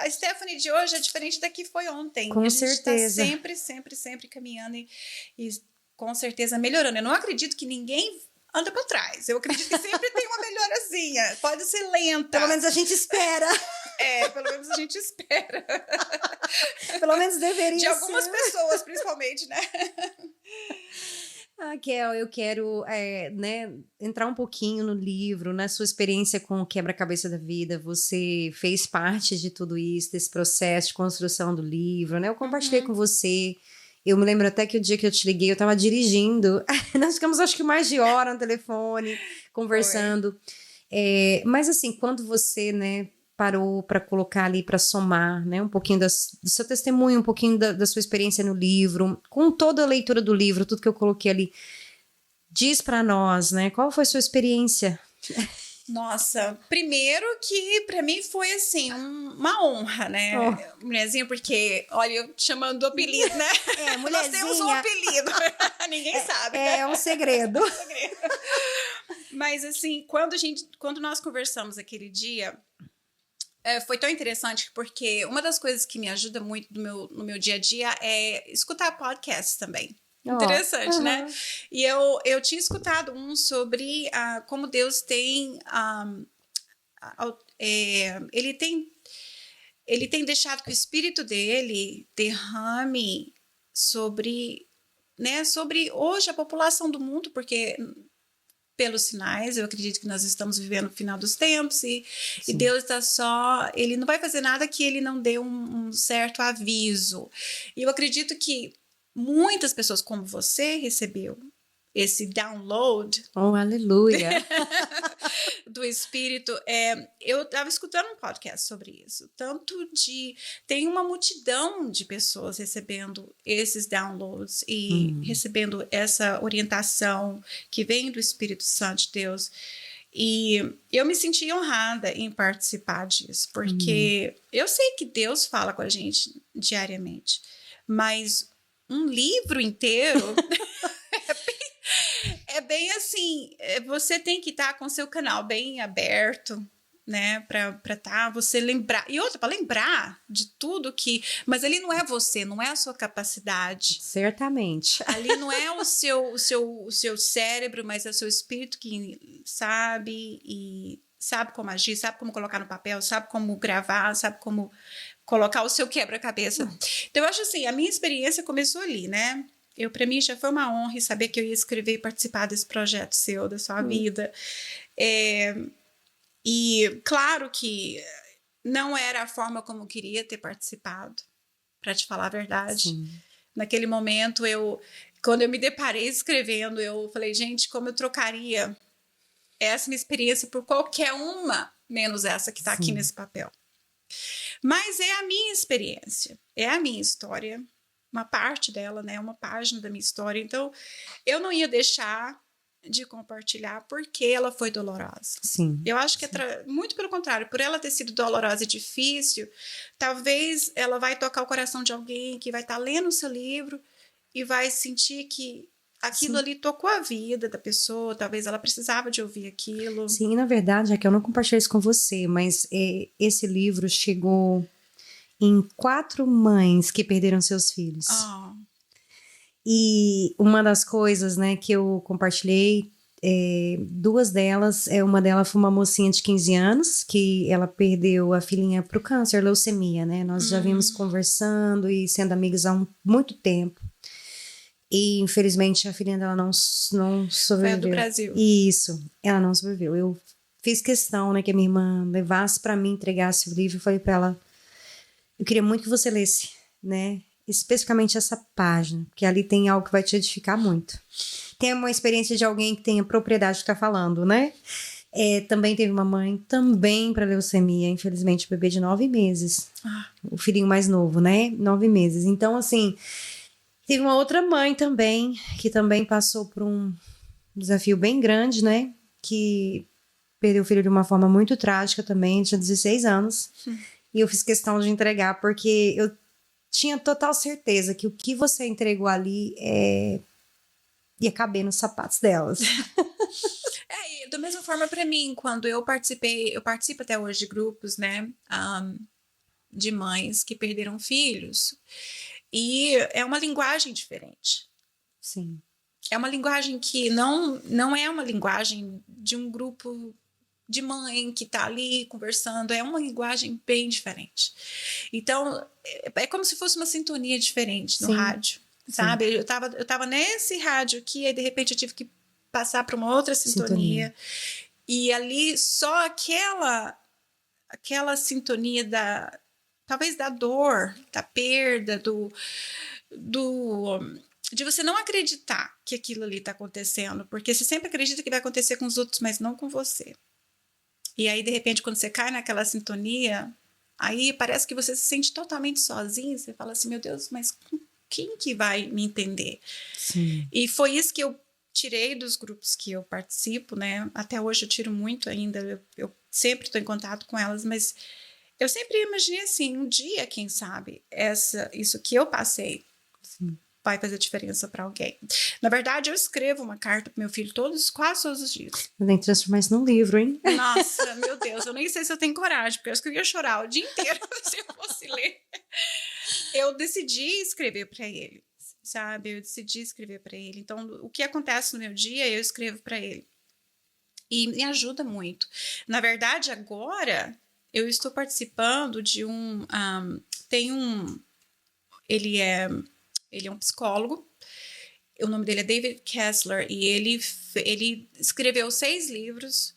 a Stephanie de hoje é diferente da que foi ontem. Com certeza. A gente está sempre caminhando e com certeza melhorando. Eu não acredito que ninguém anda para trás. Eu acredito que sempre tem uma melhorazinha. Pode ser lenta. Pelo menos a gente espera. Pelo menos a gente espera. Pelo menos deveria De algumas ser. pessoas, principalmente, né? Kel, eu quero né, entrar um pouquinho no livro, na sua experiência com o quebra-cabeça da vida. Você fez parte de tudo isso, desse processo de construção do livro, né? Eu compartilhei com você. Eu me lembro até que o dia que eu te liguei, eu estava dirigindo. Nós ficamos, acho que mais de hora no telefone, conversando. Mas assim, quando você, né, parou para colocar ali, para somar, né, um pouquinho do seu testemunho, um pouquinho da sua experiência no livro, com toda a leitura do livro, tudo que eu coloquei ali, diz para nós, né, qual foi a sua experiência? Nossa, primeiro que para mim foi assim, uma honra, né, mulherzinha, porque, olha, eu te chamando do apelido, né? Mulherzinha. Nós temos um apelido, ninguém sabe. É um segredo. Mas assim, quando nós conversamos aquele dia, foi tão interessante, porque uma das coisas que me ajuda muito no meu dia a dia é escutar podcasts também. Interessante, né? E eu tinha escutado um sobre como Deus tem... ele tem deixado que o Espírito dele derrame sobre hoje a população do mundo, porque... pelos sinais, eu acredito que nós estamos vivendo o final dos tempos e Deus ele não vai fazer nada que ele não dê um certo aviso. E eu acredito que muitas pessoas como você recebeu esse download aleluia, do Espírito. Eu estava escutando um podcast sobre isso, tem uma multidão de pessoas recebendo esses downloads e recebendo essa orientação que vem do Espírito Santo de Deus, e eu me senti honrada em participar disso, porque eu sei que Deus fala com a gente diariamente, mas um livro inteiro é bem assim, você tem que estar com seu canal bem aberto, né, para você lembrar, e outra, para lembrar de tudo mas ali não é você, não é a sua capacidade. Certamente. Ali não é o seu cérebro, mas é o seu espírito que sabe, e sabe como agir, sabe como colocar no papel, sabe como gravar, sabe como colocar o seu quebra-cabeça. Então, eu acho assim, a minha experiência começou ali, né? Para mim já foi uma honra saber que eu ia escrever e participar desse projeto seu, da sua vida. E claro que não era a forma como eu queria ter participado, para te falar a verdade. Sim. Naquele momento, quando eu me deparei escrevendo, eu falei, gente, como eu trocaria essa minha experiência por qualquer uma, menos essa que está aqui nesse papel. Mas é a minha experiência, é a minha história, uma parte dela, né? Uma página da minha história. Então, eu não ia deixar de compartilhar porque ela foi dolorosa. Sim. Eu acho que muito pelo contrário, por ela ter sido dolorosa e difícil, talvez ela vai tocar o coração de alguém que vai estar lendo o seu livro e vai sentir que aquilo ali tocou a vida da pessoa, talvez ela precisava de ouvir aquilo. Sim, na verdade, é que eu não compartilhei isso com você, mas esse livro chegou em 4 mães que perderam seus filhos. E uma das coisas, né, que eu compartilhei, 2 delas, uma delas foi uma mocinha de 15 anos, que ela perdeu a filhinha para o câncer, leucemia, né? Nós já vimos conversando e sendo amigas há muito tempo. E, infelizmente, a filhinha dela não sobreviveu. Foi a do Brasil. Isso, ela não sobreviveu. Eu fiz questão, né, que a minha irmã levasse para mim, entregasse o livro. Eu falei para ela, eu queria muito que você lesse, né, especificamente essa página, porque ali tem algo que vai te edificar muito. Tem uma experiência de alguém que tenha propriedade de estar falando, né? Também teve uma mãe, também para leucemia, infelizmente, bebê de 9 meses. O filhinho mais novo, né? 9 meses. Então, assim... Teve uma outra mãe também, que também passou por um desafio bem grande, né? Que perdeu o filho de uma forma muito trágica também, tinha 16 anos. E eu fiz questão de entregar, porque eu tinha total certeza que o que você entregou ali ia caber nos sapatos delas. Da mesma forma para mim, quando eu participo até hoje de grupos, né? De mães que perderam filhos. E é uma linguagem diferente. Sim. é uma linguagem que não é uma linguagem de um grupo de mãe que tá ali conversando, é uma linguagem bem diferente. Então, é como se fosse uma sintonia diferente no rádio, sabe? Eu tava nesse rádio aqui, aí de repente eu tive que passar para uma outra sintonia. E ali só aquela sintonia talvez da dor, da perda, de você não acreditar que aquilo ali está acontecendo, porque você sempre acredita que vai acontecer com os outros, mas não com você. E aí, de repente, quando você cai naquela sintonia, aí parece que você se sente totalmente sozinho, você fala assim, meu Deus, mas quem que vai me entender? Sim. E foi isso que eu tirei dos grupos que eu participo, né? Até hoje eu tiro muito ainda, eu sempre estou em contato com elas, mas eu sempre imaginei assim, um dia, quem sabe, isso que eu passei vai fazer diferença para alguém. Na verdade, eu escrevo uma carta pro meu filho quase todos os dias. Eu tenho que transformar isso num livro, hein? Nossa, meu Deus, eu nem sei se eu tenho coragem, porque eu acho que eu ia chorar o dia inteiro se eu fosse ler. Eu decidi escrever para ele, sabe? Eu decidi escrever para ele. Então, o que acontece no meu dia, eu escrevo para ele. E me ajuda muito. Na verdade, agora, eu estou participando de ele é um psicólogo, o nome dele é David Kessler, e ele escreveu 6 livros.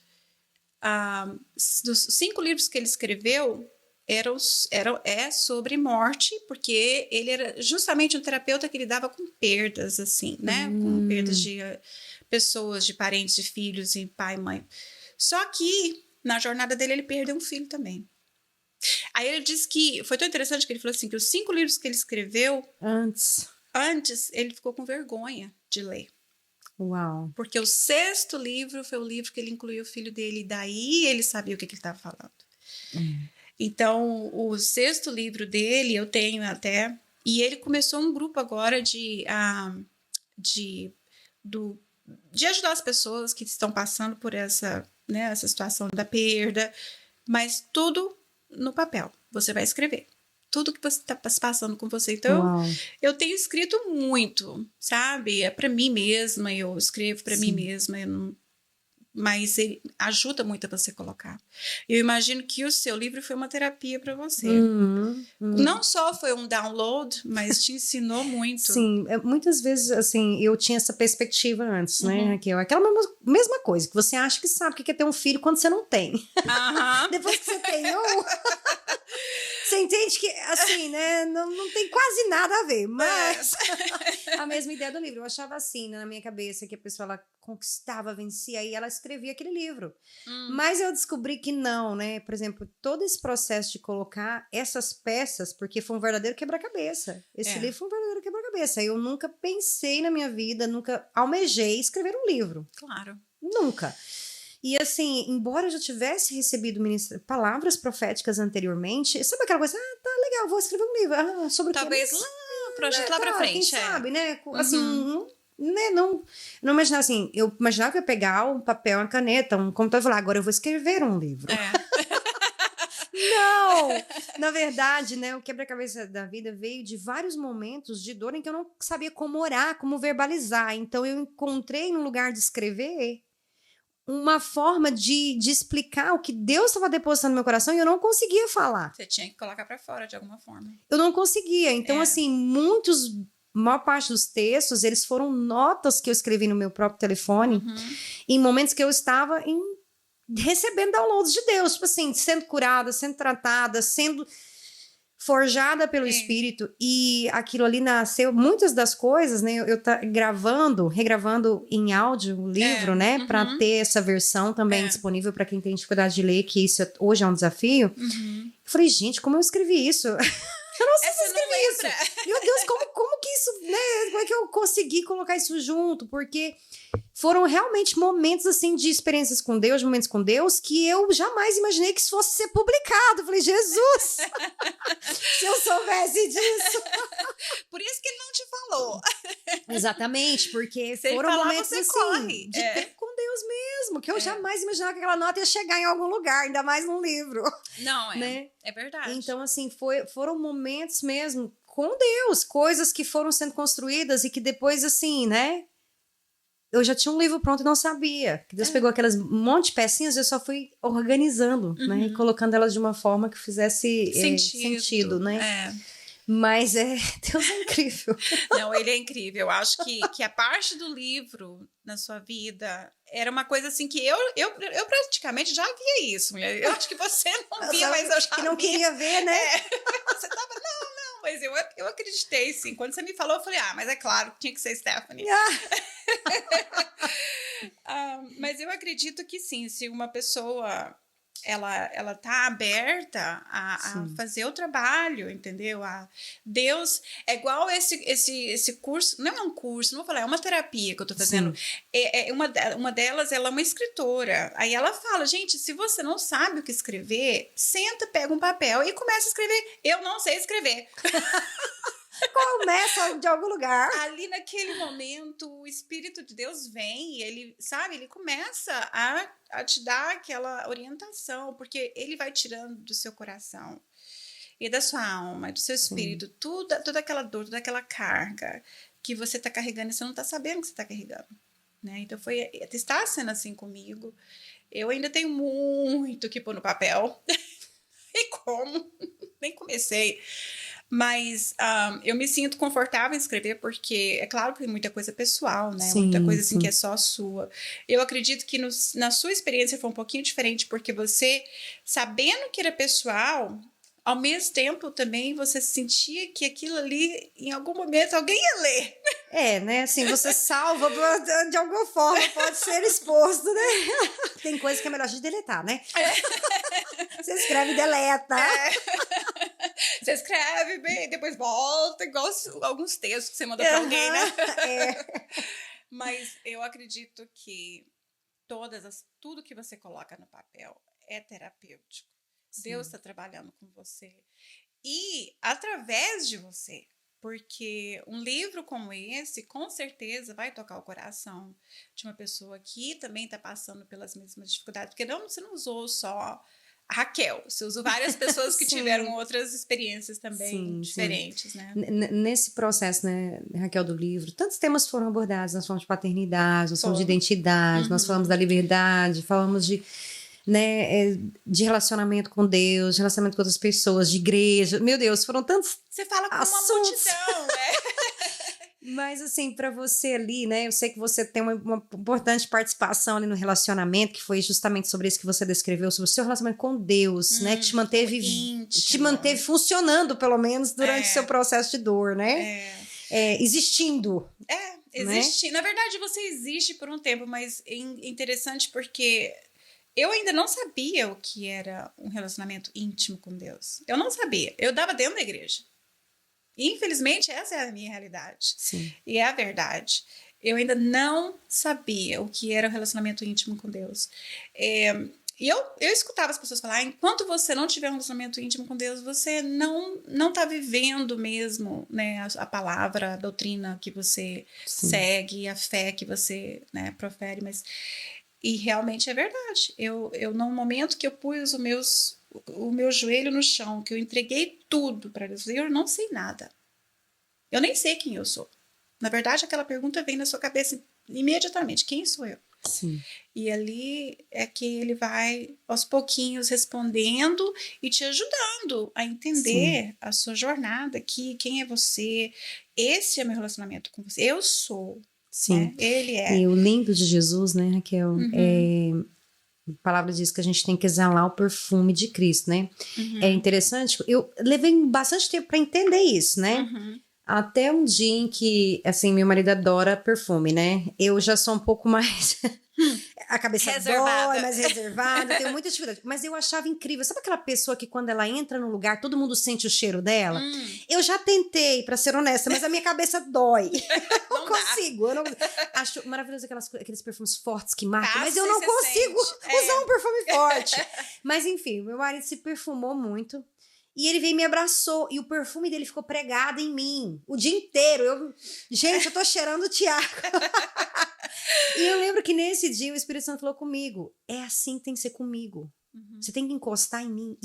Dos 5 livros que ele escreveu é sobre morte, porque ele era justamente um terapeuta que lidava com perdas, assim, né? Com perdas de pessoas, de parentes, de filhos, e pai e mãe. Só que, na jornada dele, ele perdeu um filho também. Aí ele disse que foi tão interessante que ele falou assim, que os 5 livros que ele escreveu antes ele ficou com vergonha de ler. Uau. Porque o 6º livro foi o livro que ele incluiu o filho dele, e daí ele sabia o que ele estava falando. Então, o 6º livro dele eu tenho até, e ele começou um grupo agora de ajudar as pessoas que estão passando por essa situação da perda, mas tudo no papel. Você vai escrever tudo que você está passando com você. Então, eu tenho escrito muito, sabe? É para mim mesma, eu escrevo para mim mesma, mas ele ajuda muito a você colocar. Eu imagino que o seu livro foi uma terapia para você. Não só foi um download, mas te ensinou muito. Sim, muitas vezes, assim, eu tinha essa perspectiva antes, né, Raquel? Aquela mesma coisa, que você acha que sabe o que é ter um filho quando você não tem. Depois que você tem você entende que, assim, né, não tem quase nada a ver, mas a mesma ideia do livro. Eu achava assim, né, na minha cabeça, que a pessoa, ela conquistava, vencia, e ela escrevia aquele livro. Mas eu descobri que não, né? Por exemplo, todo esse processo de colocar essas peças, porque foi um verdadeiro quebra-cabeça. Esse livro foi um verdadeiro quebra-cabeça. Eu nunca pensei na minha vida, nunca almejei escrever um livro. Claro. Nunca. E assim, embora eu já tivesse recebido palavras proféticas anteriormente, sabe aquela coisa, tá legal, vou escrever um livro. Sobre talvez o que? Projeto lá pra frente. Quem sabe, né? Assim, né? Não imaginava assim, eu imaginava que eu ia pegar um papel, uma caneta, um computador e falar, agora eu vou escrever um livro. Não! Na verdade, né, o quebra-cabeça da vida veio de vários momentos de dor em que eu não sabia como orar, como verbalizar. Então eu encontrei no lugar de escrever uma forma de explicar o que Deus estava depositando no meu coração e eu não conseguia falar. Você tinha que colocar para fora de alguma forma. Eu não conseguia. Então, assim, maior parte dos textos, eles foram notas que eu escrevi no meu próprio telefone, em momentos que eu estava recebendo downloads de Deus, tipo assim, sendo curada, sendo tratada, sendo forjada pelo Espírito, e aquilo ali nasceu, muitas das coisas, né, eu regravando em áudio o livro, né, para ter essa versão também disponível para quem tem dificuldade de ler, que isso hoje é um desafio. Eu falei, gente, como eu escrevi isso? Eu não sei se eu escrevi isso. Meu Deus, como que isso, né, como é que eu consegui colocar isso junto? Porque foram realmente momentos, assim, de experiências com Deus, momentos com Deus, que eu jamais imaginei que isso fosse ser publicado. Eu falei, Jesus, se eu soubesse disso. Por isso que ele não te falou. Exatamente, porque foram momentos, assim, de tempo com Deus mesmo, que eu jamais imaginava que aquela nota ia chegar em algum lugar, ainda mais num livro. Não, né? É verdade. Então, assim, foram momentos mesmo com Deus, coisas que foram sendo construídas e que depois, assim, né? eu já tinha um livro pronto e não sabia. Que Deus pegou aquelas monte de pecinhas, eu só fui organizando, né? E colocando elas de uma forma que fizesse sentido, né? Mas Deus é incrível. Não, ele é incrível. Eu acho que a parte do livro na sua vida era uma coisa assim que eu praticamente já via isso. Eu acho que você não via, mas eu já que não via. Queria ver, né? Você tava, não, mas eu acreditei, sim. Quando você me falou, eu falei, mas é claro, tinha que ser Stephanie. Mas eu acredito que sim, se uma pessoa ela tá aberta a fazer o trabalho, entendeu? Deus é igual esse curso, não é um curso, não vou falar, é uma terapia que eu tô fazendo. Uma delas, ela é uma escritora. Aí ela fala, gente, se você não sabe o que escrever, senta, pega um papel e começa a escrever. Eu não sei escrever. Começa de algum lugar. Ali naquele momento, o Espírito de Deus vem e ele, sabe, ele começa a te dar aquela orientação, porque ele vai tirando do seu coração e da sua alma, do seu espírito, toda aquela dor, toda aquela carga que você está carregando e você não está sabendo que você está carregando, né? Então está sendo assim comigo. Eu ainda tenho muito que pôr no papel. E como? Nem comecei. Mas eu me sinto confortável em escrever porque, é claro que tem muita coisa pessoal, né? Muita coisa assim que é só sua. Eu acredito que na sua experiência foi um pouquinho diferente, porque você, sabendo que era pessoal, ao mesmo tempo também você sentia que aquilo ali, em algum momento, alguém ia ler. Né? Assim, você salva de alguma forma, pode ser exposto, né? Tem coisa que é melhor a gente deletar, né? Você escreve e deleta. Você escreve bem, depois volta, igual alguns textos que você manda pra alguém, né? Mas eu acredito que tudo que você coloca no papel é terapêutico. Deus está trabalhando com você. E através de você. Porque um livro como esse, com certeza, vai tocar o coração de uma pessoa que também está passando pelas mesmas dificuldades. Porque você não usou só a Raquel, você usou várias pessoas que tiveram outras experiências também diferentes, né? Nesse processo, né, Raquel, do livro, tantos temas foram abordados. Nós falamos de paternidade, nós falamos de identidade, nós falamos da liberdade, falamos de relacionamento com Deus, de relacionamento com outras pessoas, de igreja. Meu Deus, foram tantos Você fala com assuntos. Uma multidão, né? Mas, assim, para você ali, né? Eu sei que você tem uma importante participação ali no relacionamento, que foi justamente sobre isso que você descreveu, sobre o seu relacionamento com Deus, né? Que te manteve funcionando, pelo menos, durante o seu processo de dor, né? Existindo. Existindo. Né? Na verdade, você existe por um tempo, mas é interessante porque eu ainda não sabia o que era um relacionamento íntimo com Deus. Eu não sabia. Eu dava dentro da igreja. Infelizmente, essa é a minha realidade. Sim. E é a verdade. Eu ainda não sabia o que era o relacionamento íntimo com Deus. E eu escutava as pessoas falar, enquanto você não tiver um relacionamento íntimo com Deus, você não está vivendo mesmo, né, a palavra, a doutrina que você segue, a fé que você, né, profere. E realmente é verdade. Eu, no momento que eu pus o meu joelho no chão, que eu entreguei tudo para Deus, eu não sei nada. Eu nem sei quem eu sou. Na verdade, aquela pergunta vem na sua cabeça imediatamente. Quem sou eu? Sim. E ali é que ele vai, aos pouquinhos, respondendo e te ajudando a entender a sua jornada aqui, quem é você. Esse é meu relacionamento com você. Eu sou. Sim. Né? Ele é. E o lindo de Jesus, né, Raquel? A palavra diz que a gente tem que exalar o perfume de Cristo, né? É interessante. Eu levei bastante tempo para entender isso, né? Até um dia em que, assim, meu marido adora perfume, né? Eu já sou um pouco mais... a cabeça dói, mais reservada, tenho muita dificuldade. Mas eu achava incrível. Sabe aquela pessoa que quando ela entra no lugar, todo mundo sente o cheiro dela? Eu já tentei, pra ser honesta, mas a minha cabeça dói. Não consigo. Eu não... Acho maravilhoso aqueles perfumes fortes que marcam, mas eu não consigo usar um perfume forte. Mas enfim, meu marido se perfumou muito. E ele veio e me abraçou. E o perfume dele ficou pregado em mim. O dia inteiro. Gente, eu tô cheirando o Tiago. E eu lembro que nesse dia o Espírito Santo falou comigo. É assim que tem que ser comigo. Você tem que encostar em mim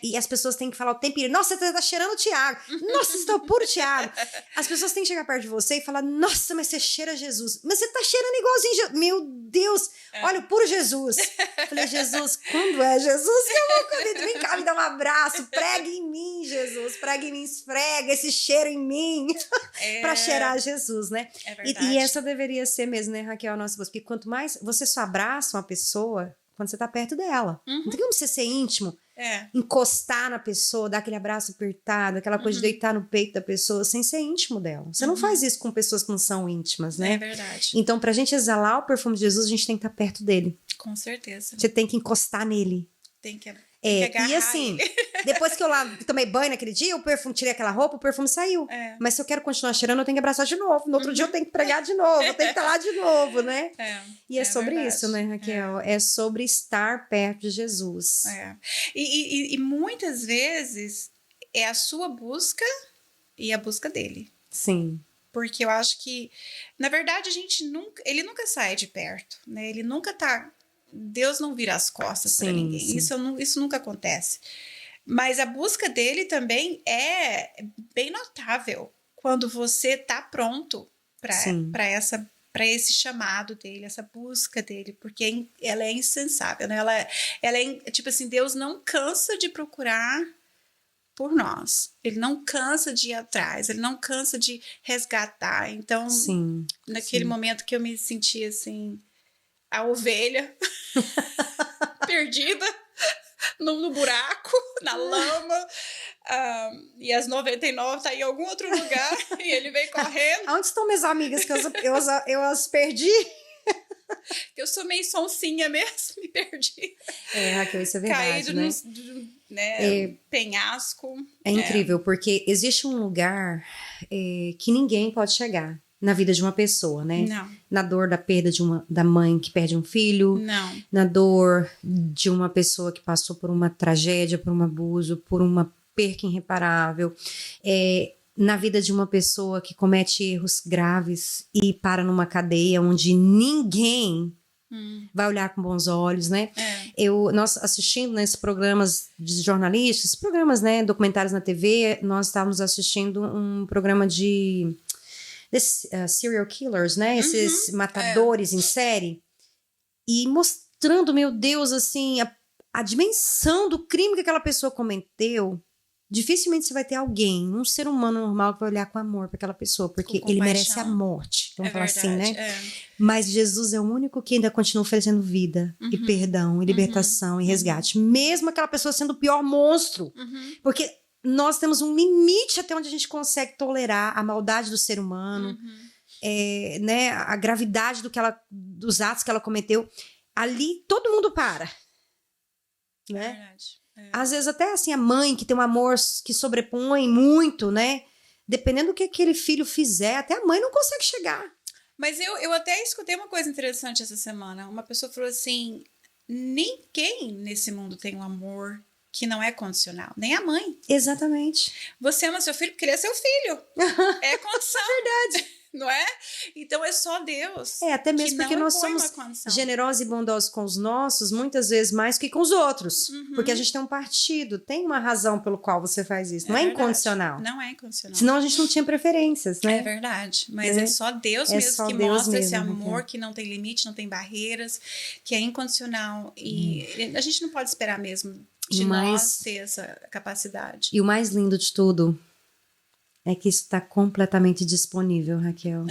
e as pessoas têm que falar o tempo inteiro, nossa, você tá cheirando o Tiago. Nossa, você tá puro Tiago. As pessoas têm que chegar perto de você e falar, nossa, mas você cheira Jesus. Mas você tá cheirando igualzinho Jesus. Meu Deus, olha o puro Jesus. Eu falei, Jesus, quando é Jesus que eu vou comer? Vem cá, me dá um abraço, prega em mim, Jesus. Prega em mim, esfrega esse cheiro em mim. Pra cheirar Jesus, né? É verdade. E essa deveria ser mesmo, né, Raquel, a nossa voz. Porque quanto mais você só abraça uma pessoa quando você tá perto dela. Não tem como você ser íntimo, encostar na pessoa, dar aquele abraço apertado, aquela coisa de deitar no peito da pessoa sem ser íntimo dela. Você não faz isso com pessoas que não são íntimas, né? É verdade. Então, pra gente exalar o perfume de Jesus, a gente tem que estar perto dele. Com certeza. Você tem que encostar nele. Tem que E assim, depois que eu tomei banho naquele dia, o perfume, tirei aquela roupa, o perfume saiu. Mas se eu quero continuar cheirando, eu tenho que abraçar de novo. No outro dia eu tenho que pregar de novo, eu tenho que estar lá de novo, né? E é sobre verdade. Isso, né, Raquel? É sobre estar perto de Jesus. E muitas vezes é a sua busca e a busca dele. Sim. Porque eu acho que, na verdade, ele nunca sai de perto, né? Ele nunca tá... Deus não vira as costas para ninguém. Isso nunca acontece. Mas a busca dele também é bem notável quando você tá pronto para esse chamado dele, essa busca dele, porque ela é incansável, né? Ela é tipo assim, Deus não cansa de procurar por nós. Ele não cansa de ir atrás, ele não cansa de resgatar. Então, naquele momento que eu me senti assim, a ovelha perdida no buraco, na lama, e as 99 tá em algum outro lugar e ele vem correndo. Onde estão minhas amigas que eu as perdi? Eu sou meio sonsinha mesmo, me perdi. Raquel, isso é verdade, né? Penhasco. É incrível, porque existe um lugar que ninguém pode chegar na vida de uma pessoa, né? Não. Na dor da perda da mãe que perde um filho. Não. Na dor de uma pessoa que passou por uma tragédia, por um abuso, por uma perca irreparável. Na vida de uma pessoa que comete erros graves e para numa cadeia onde ninguém vai olhar com bons olhos, né? Nós assistindo nesses programas de jornalistas, programas, né, documentários na TV, nós estávamos assistindo um programa de serial killers, né? Esses matadores em série. E mostrando, meu Deus, assim, a dimensão do crime que aquela pessoa cometeu. Dificilmente você vai ter alguém, um ser humano normal, que vai olhar com amor para aquela pessoa, porque ele merece a morte. Vamos falar assim, né? Mas Jesus é o único que ainda continua oferecendo vida, e perdão, e libertação, e resgate. Mesmo aquela pessoa sendo o pior monstro. Porque nós temos um limite até onde a gente consegue tolerar a maldade do ser humano, né, a gravidade dos atos que ela cometeu. Ali, todo mundo para. Né? É verdade. Às vezes até assim, a mãe que tem um amor que sobrepõe muito, né? Dependendo do que aquele filho fizer, até a mãe não consegue chegar. Mas eu até escutei uma coisa interessante essa semana. Uma pessoa falou assim, ninguém nesse mundo tem um amor que não é condicional, nem a mãe. Exatamente. Você ama seu filho porque ele é seu filho. É condição. Verdade. Não é? Então é só Deus. Até mesmo porque nós somos generosos e bondosos com os nossos, muitas vezes mais que com os outros. Porque a gente tem um partido, tem uma razão pelo qual você faz isso. Não é incondicional. Não é incondicional. Senão a gente não tinha preferências, né? É verdade. Mas é só Deus mesmo só que Deus mostra mesmo, esse amor que não tem limite, não tem barreiras, que é incondicional. E a gente não pode esperar mesmo de nós ter essa capacidade. E o mais lindo de tudo é que isso está completamente disponível, Raquel.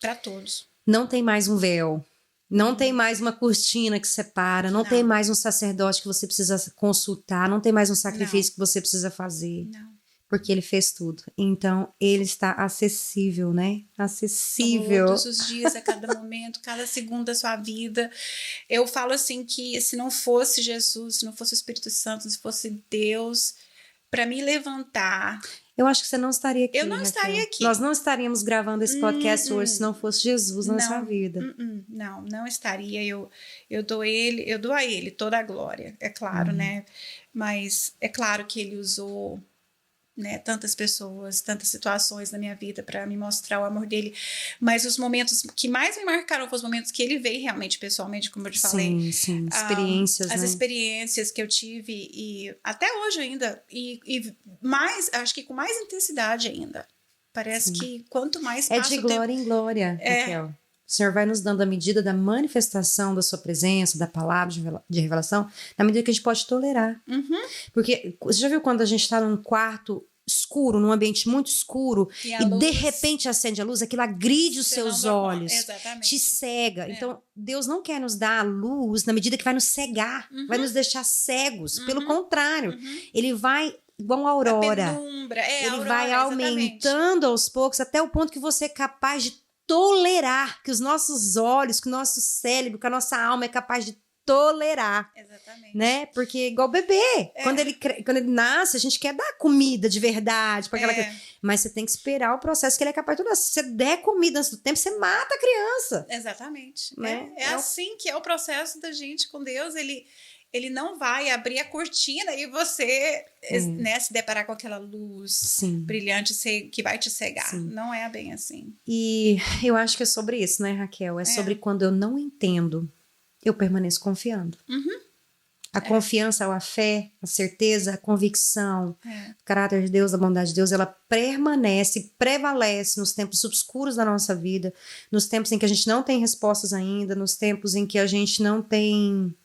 Para todos. Não tem mais um véu. Não tem mais uma cortina que separa. Não tem mais um sacerdote que você precisa consultar. Não tem mais um sacrifício que você precisa fazer. Não. Porque ele fez tudo. Então, ele está acessível, né? Acessível. Todos os dias, a cada momento, cada segundo da sua vida. Eu falo assim que se não fosse Jesus, se não fosse o Espírito Santo, se fosse Deus, para me levantar... Eu acho que você não estaria aqui. Eu não Raquel. estaria aqui. Nós não estaríamos gravando esse podcast hoje se não fosse Jesus na sua vida. Não estaria. Eu dou a ele toda a glória, é claro, né? Mas é claro que ele usou né, tantas pessoas, tantas situações na minha vida para me mostrar o amor dele, mas os momentos que mais me marcaram foram os momentos que ele veio realmente pessoalmente, como eu te falei. Sim, experiências, as né? experiências que eu tive e até hoje ainda, e mais, acho que com mais intensidade ainda. Parece que quanto mais passa de glória em glória, Raquel. O Senhor vai nos dando a medida da manifestação da sua presença, da palavra de revelação, na medida que a gente pode tolerar. Porque você já viu quando a gente está num quarto escuro, num ambiente muito escuro, e de repente acende a luz, aquilo agride os seus olhos, te cega. Então, Deus não quer nos dar a luz na medida que vai nos cegar, vai nos deixar cegos. Pelo contrário, Ele vai, igual a aurora, Ele vai aumentando aos poucos até o ponto que você é capaz de tolerar, que os nossos olhos, que o nosso cérebro, que a nossa alma é capaz de tolerar. Exatamente. Né? Porque igual bebê, quando ele nasce, a gente quer dar comida de verdade para aquela mas você tem que esperar o processo que ele é capaz de tolerar. Se você der comida antes do tempo, você mata a criança. Exatamente. Né? É assim que é o processo da gente com Deus. Ele não vai abrir a cortina e você né, se deparar com aquela luz brilhante que vai te cegar. Não é bem assim. E eu acho que é sobre isso, né, Raquel? É sobre quando eu não entendo, eu permaneço confiando. A confiança, a fé, a certeza, a convicção, o caráter de Deus, a bondade de Deus, ela permanece, prevalece nos tempos obscuros da nossa vida, nos tempos em que a gente não tem respostas ainda, nos tempos em que a gente não tem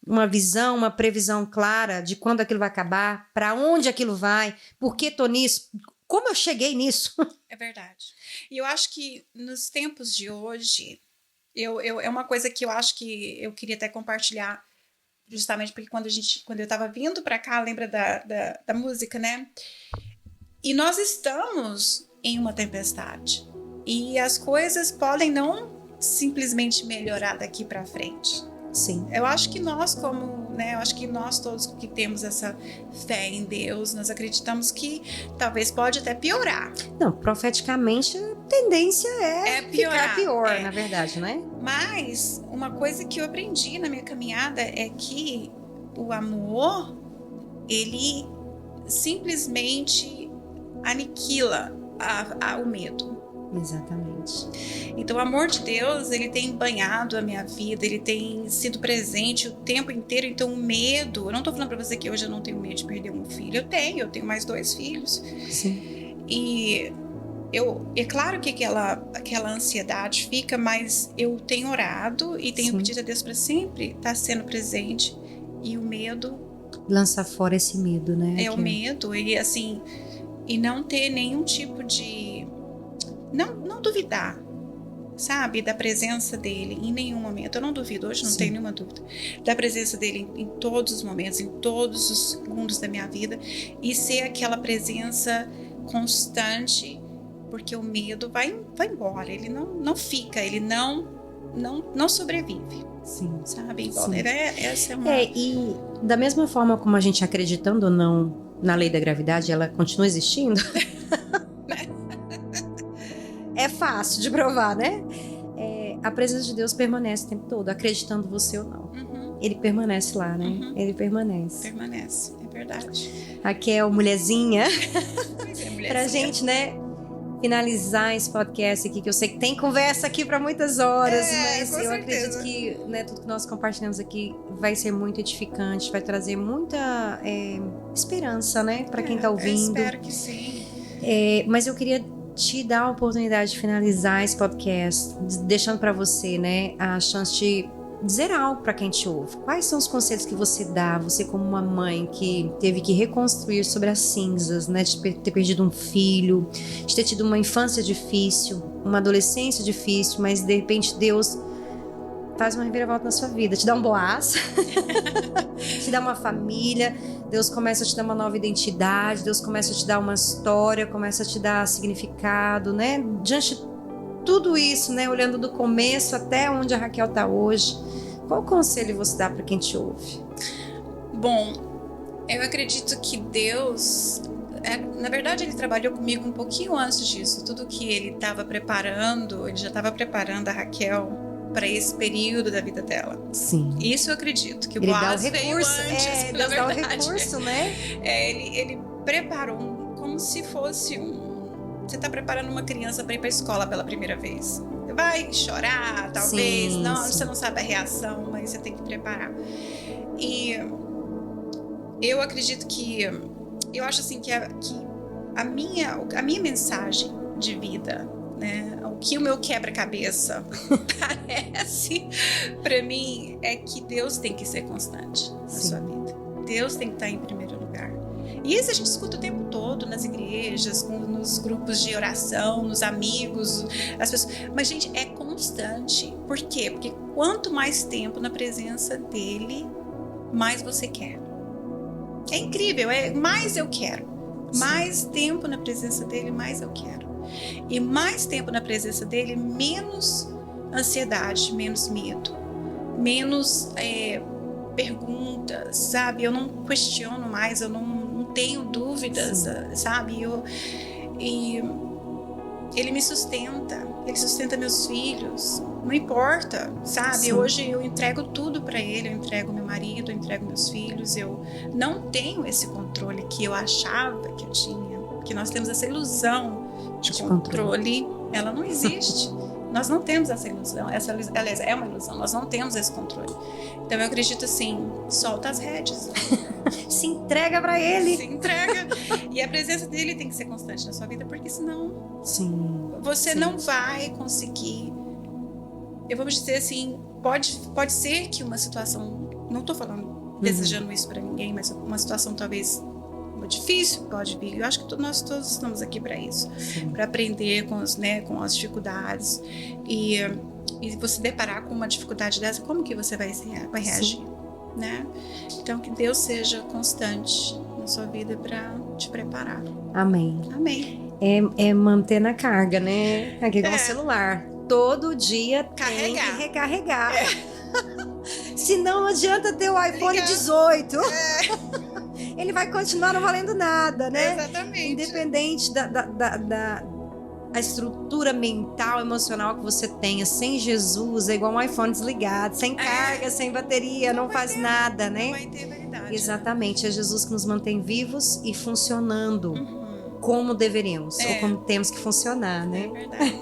uma visão, uma previsão clara de quando aquilo vai acabar, para onde aquilo vai, por que estou nisso, como eu cheguei nisso. É verdade. E eu acho que nos tempos de hoje, é uma coisa que eu acho que eu queria até compartilhar, justamente porque quando eu estava vindo para cá, lembra da música, né? E nós estamos em uma tempestade. E as coisas podem não simplesmente melhorar daqui para frente. Sim. Eu acho que nós eu acho que nós todos que temos essa fé em Deus, nós acreditamos que talvez pode até piorar. Não, profeticamente a tendência é piorar, ficar pior, na verdade, né? Mas uma coisa que eu aprendi na minha caminhada é que o amor, ele simplesmente aniquila o medo. Exatamente. Então o amor de Deus, ele tem banhado a minha vida, ele tem sido presente o tempo inteiro. Então o medo, eu não tô falando pra você que hoje eu não tenho medo de perder um filho, eu tenho mais 2 filhos. Sim. E é claro que aquela ansiedade fica, mas eu tenho orado e tenho pedido a Deus para sempre estar sendo presente. E o medo, lançar fora esse medo, né? O medo, e assim, e não ter nenhum tipo de não duvidar, sabe, da presença dele em nenhum momento. Eu não duvido, hoje não tenho nenhuma dúvida da presença dele em todos os momentos, em todos os segundos da minha vida, e ser aquela presença constante, porque o medo vai embora, ele não fica, ele não sobrevive. Sim. Sabe? Essa é uma... E da mesma forma como a gente acreditando ou não na lei da gravidade, ela continua existindo. É fácil de provar, né? A presença de Deus permanece o tempo todo, acreditando você ou não. Ele permanece lá, né? Ele permanece. Permanece, é verdade. Raquel, mulherzinha. Mulherzinha. Pra gente, né, finalizar esse podcast aqui, que eu sei que tem conversa aqui para muitas horas, mas eu acredito que, né, tudo que nós compartilhamos aqui vai ser muito edificante, vai trazer muita esperança, né, para quem tá ouvindo. Eu espero que sim. Mas eu queria te dar a oportunidade de finalizar esse podcast, deixando para você, né, a chance de dizer algo para quem te ouve. Quais são os conselhos que você dá, você como uma mãe que teve que reconstruir sobre as cinzas, né, de ter perdido um filho, de ter tido uma infância difícil, uma adolescência difícil, mas de repente Deus faz uma reviravolta na sua vida, te dá um Boaz, te dá uma família, Deus começa a te dar uma nova identidade, Deus começa a te dar uma história, começa a te dar significado, né? Diante de tudo isso, né? Olhando do começo até onde a Raquel está hoje, qual conselho você dá para quem te ouve? Bom, eu acredito que Deus, na verdade, Ele trabalhou comigo um pouquinho antes disso. Tudo que Ele estava preparando, Ele já estava preparando a Raquel para esse período da vida dela. Sim. Isso eu acredito, que o Ele Boaz dá o recurso, veio antes, Deus dá o recurso, né? Ele preparou como se fosse você está preparando uma criança para ir para a escola pela primeira vez. Você vai chorar, talvez, Sim, não, sim. você não sabe a reação, mas você tem que preparar. E eu acredito eu acho assim que a minha mensagem de vida, né, o que o meu quebra-cabeça parece para mim é que Deus tem que ser constante na sua vida. Deus tem que estar em primeiro lugar. E isso a gente escuta o tempo todo nas igrejas, nos grupos de oração, nos amigos, as pessoas. Mas, gente, é constante. Por quê? Porque quanto mais tempo na presença dele, mais você quer. É incrível, mais eu quero. Mais tempo na presença dele, mais eu quero. E mais tempo na presença dele, menos ansiedade, menos medo, menos perguntas, sabe? Eu não questiono mais, eu não tenho dúvidas, sabe? E ele me sustenta, ele sustenta meus filhos, não importa, sabe? Sim. Hoje eu entrego tudo para ele, eu entrego meu marido, eu entrego meus filhos, eu não tenho esse controle que eu achava que eu tinha, porque nós temos essa ilusão de controle, ela não existe. Nós não temos essa ilusão, aliás, é uma ilusão, nós não temos esse controle. Então eu acredito assim, solta as rédeas. Se entrega para ele. Se entrega. E a presença dele tem que ser constante na sua vida, porque senão você não vai conseguir. Eu vou dizer assim, pode ser que uma situação, não estou falando, desejando isso para ninguém, mas uma situação talvez difícil pode vir. Eu acho que nós todos estamos aqui para isso, para aprender com as dificuldades e você deparar com uma dificuldade dessa, como que você vai reagir, né? Então que Deus seja constante na sua vida para te preparar. Amém. Amém. É manter na carga, né? Aqui com o celular. Todo dia tem que recarregar. Senão não adianta ter o iPhone 18. Ele vai continuar não valendo nada, né? Exatamente. Independente da estrutura mental, emocional que você tenha, sem Jesus, é igual um iPhone desligado, sem carga, sem bateria, não faz nada, né? Não vai ter validade. Exatamente, é Jesus que nos mantém vivos e funcionando como deveríamos, ou como temos que funcionar, né? É verdade.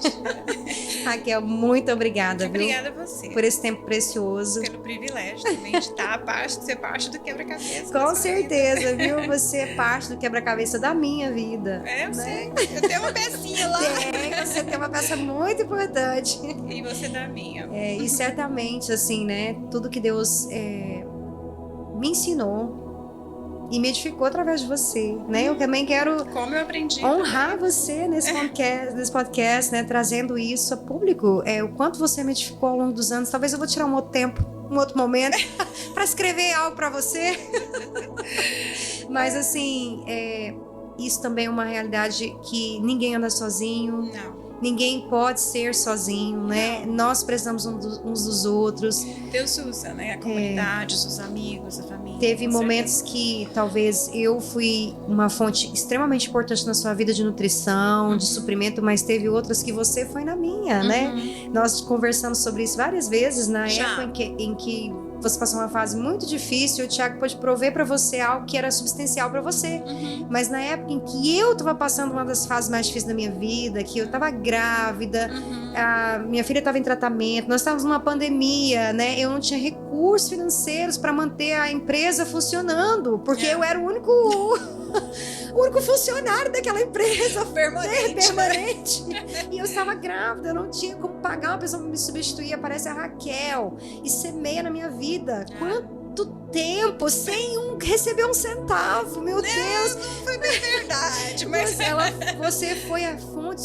Raquel, muito obrigada, Obrigada a você. Por esse tempo precioso. Pelo privilégio também de ser parte do quebra-cabeça. Com certeza, viu? Você é parte do quebra-cabeça da minha vida. Eu sei. Eu tenho uma pecinha lá. Você tem uma peça muito importante. E você da minha. E certamente, assim, né? Tudo que Deus me ensinou e me edificou através de você, né? Eu também quero honrar você nesse podcast, né? Trazendo isso a público. O quanto você me edificou ao longo dos anos. Talvez eu vou tirar um outro tempo, um outro momento para escrever algo para você. Mas assim, isso também é uma realidade que ninguém anda sozinho. Não. Ninguém pode ser sozinho, né? Nós precisamos uns dos outros. Deus usa, né? A comunidade, os amigos, a família. Teve momentos que talvez eu fui uma fonte extremamente importante na sua vida de nutrição, de suprimento, mas teve outras que você foi na minha, né? Nós conversamos sobre isso várias vezes na época em que você passou uma fase muito difícil, o Thiago pôde prover para você algo que era substancial para você. Mas na época em que eu estava passando uma das fases mais difíceis da minha vida, que eu estava grávida, a minha filha estava em tratamento, nós estávamos numa pandemia, né? Eu não tinha recursos financeiros para manter a empresa funcionando, porque eu era o único funcionário daquela empresa permanente. E eu estava grávida, eu não tinha como pagar uma pessoa para me substituir. Aparece a Raquel e semeia na minha vida. Quanto tempo sem receber um centavo, meu Deus. Não foi bem verdade, mas você foi a fonte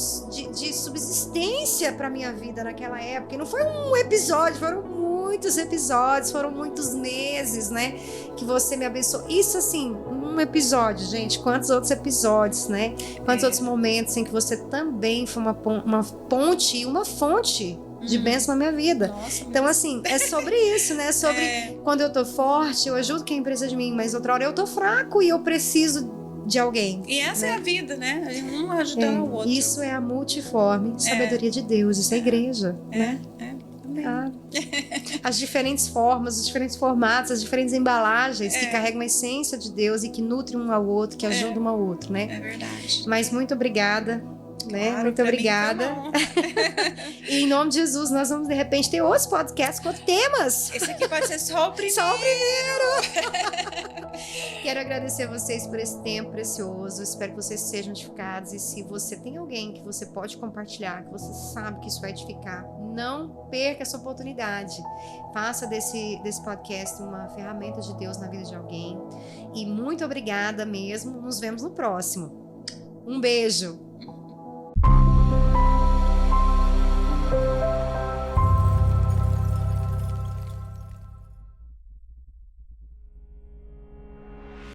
de subsistência para minha vida naquela época. E não foi um episódio, foram muitos episódios, foram muitos meses, né? Que você me abençoou. Isso assim, um episódio, gente. Quantos outros episódios, né? Quantos outros momentos em que você também foi uma ponte e uma fonte de bênção na minha vida. Nossa, então, assim, é sobre isso, né? Sobre quando eu tô forte, eu ajudo quem precisa de mim, mas outra hora eu tô fraco e eu preciso de alguém. E essa é a vida, né? Um ajudando o outro. Isso é a multiforme sabedoria de Deus, isso é igreja, né? As diferentes formas, os diferentes formatos, as diferentes embalagens que carregam a essência de Deus e que nutrem um ao outro, que ajudam um ao outro, né? É verdade. Mas muito obrigada, né? Claro, Muito obrigada. E em nome de Jesus, nós vamos de repente ter outros podcasts com temas. Esse aqui pode ser só o primeiro. Só o primeiro. Quero agradecer a vocês por esse tempo precioso. Espero que vocês sejam edificados. E se você tem alguém que você pode compartilhar, que você sabe que isso vai edificar, não perca essa oportunidade. Faça desse podcast uma ferramenta de Deus na vida de alguém. E muito obrigada mesmo. Nos vemos no próximo. Um beijo.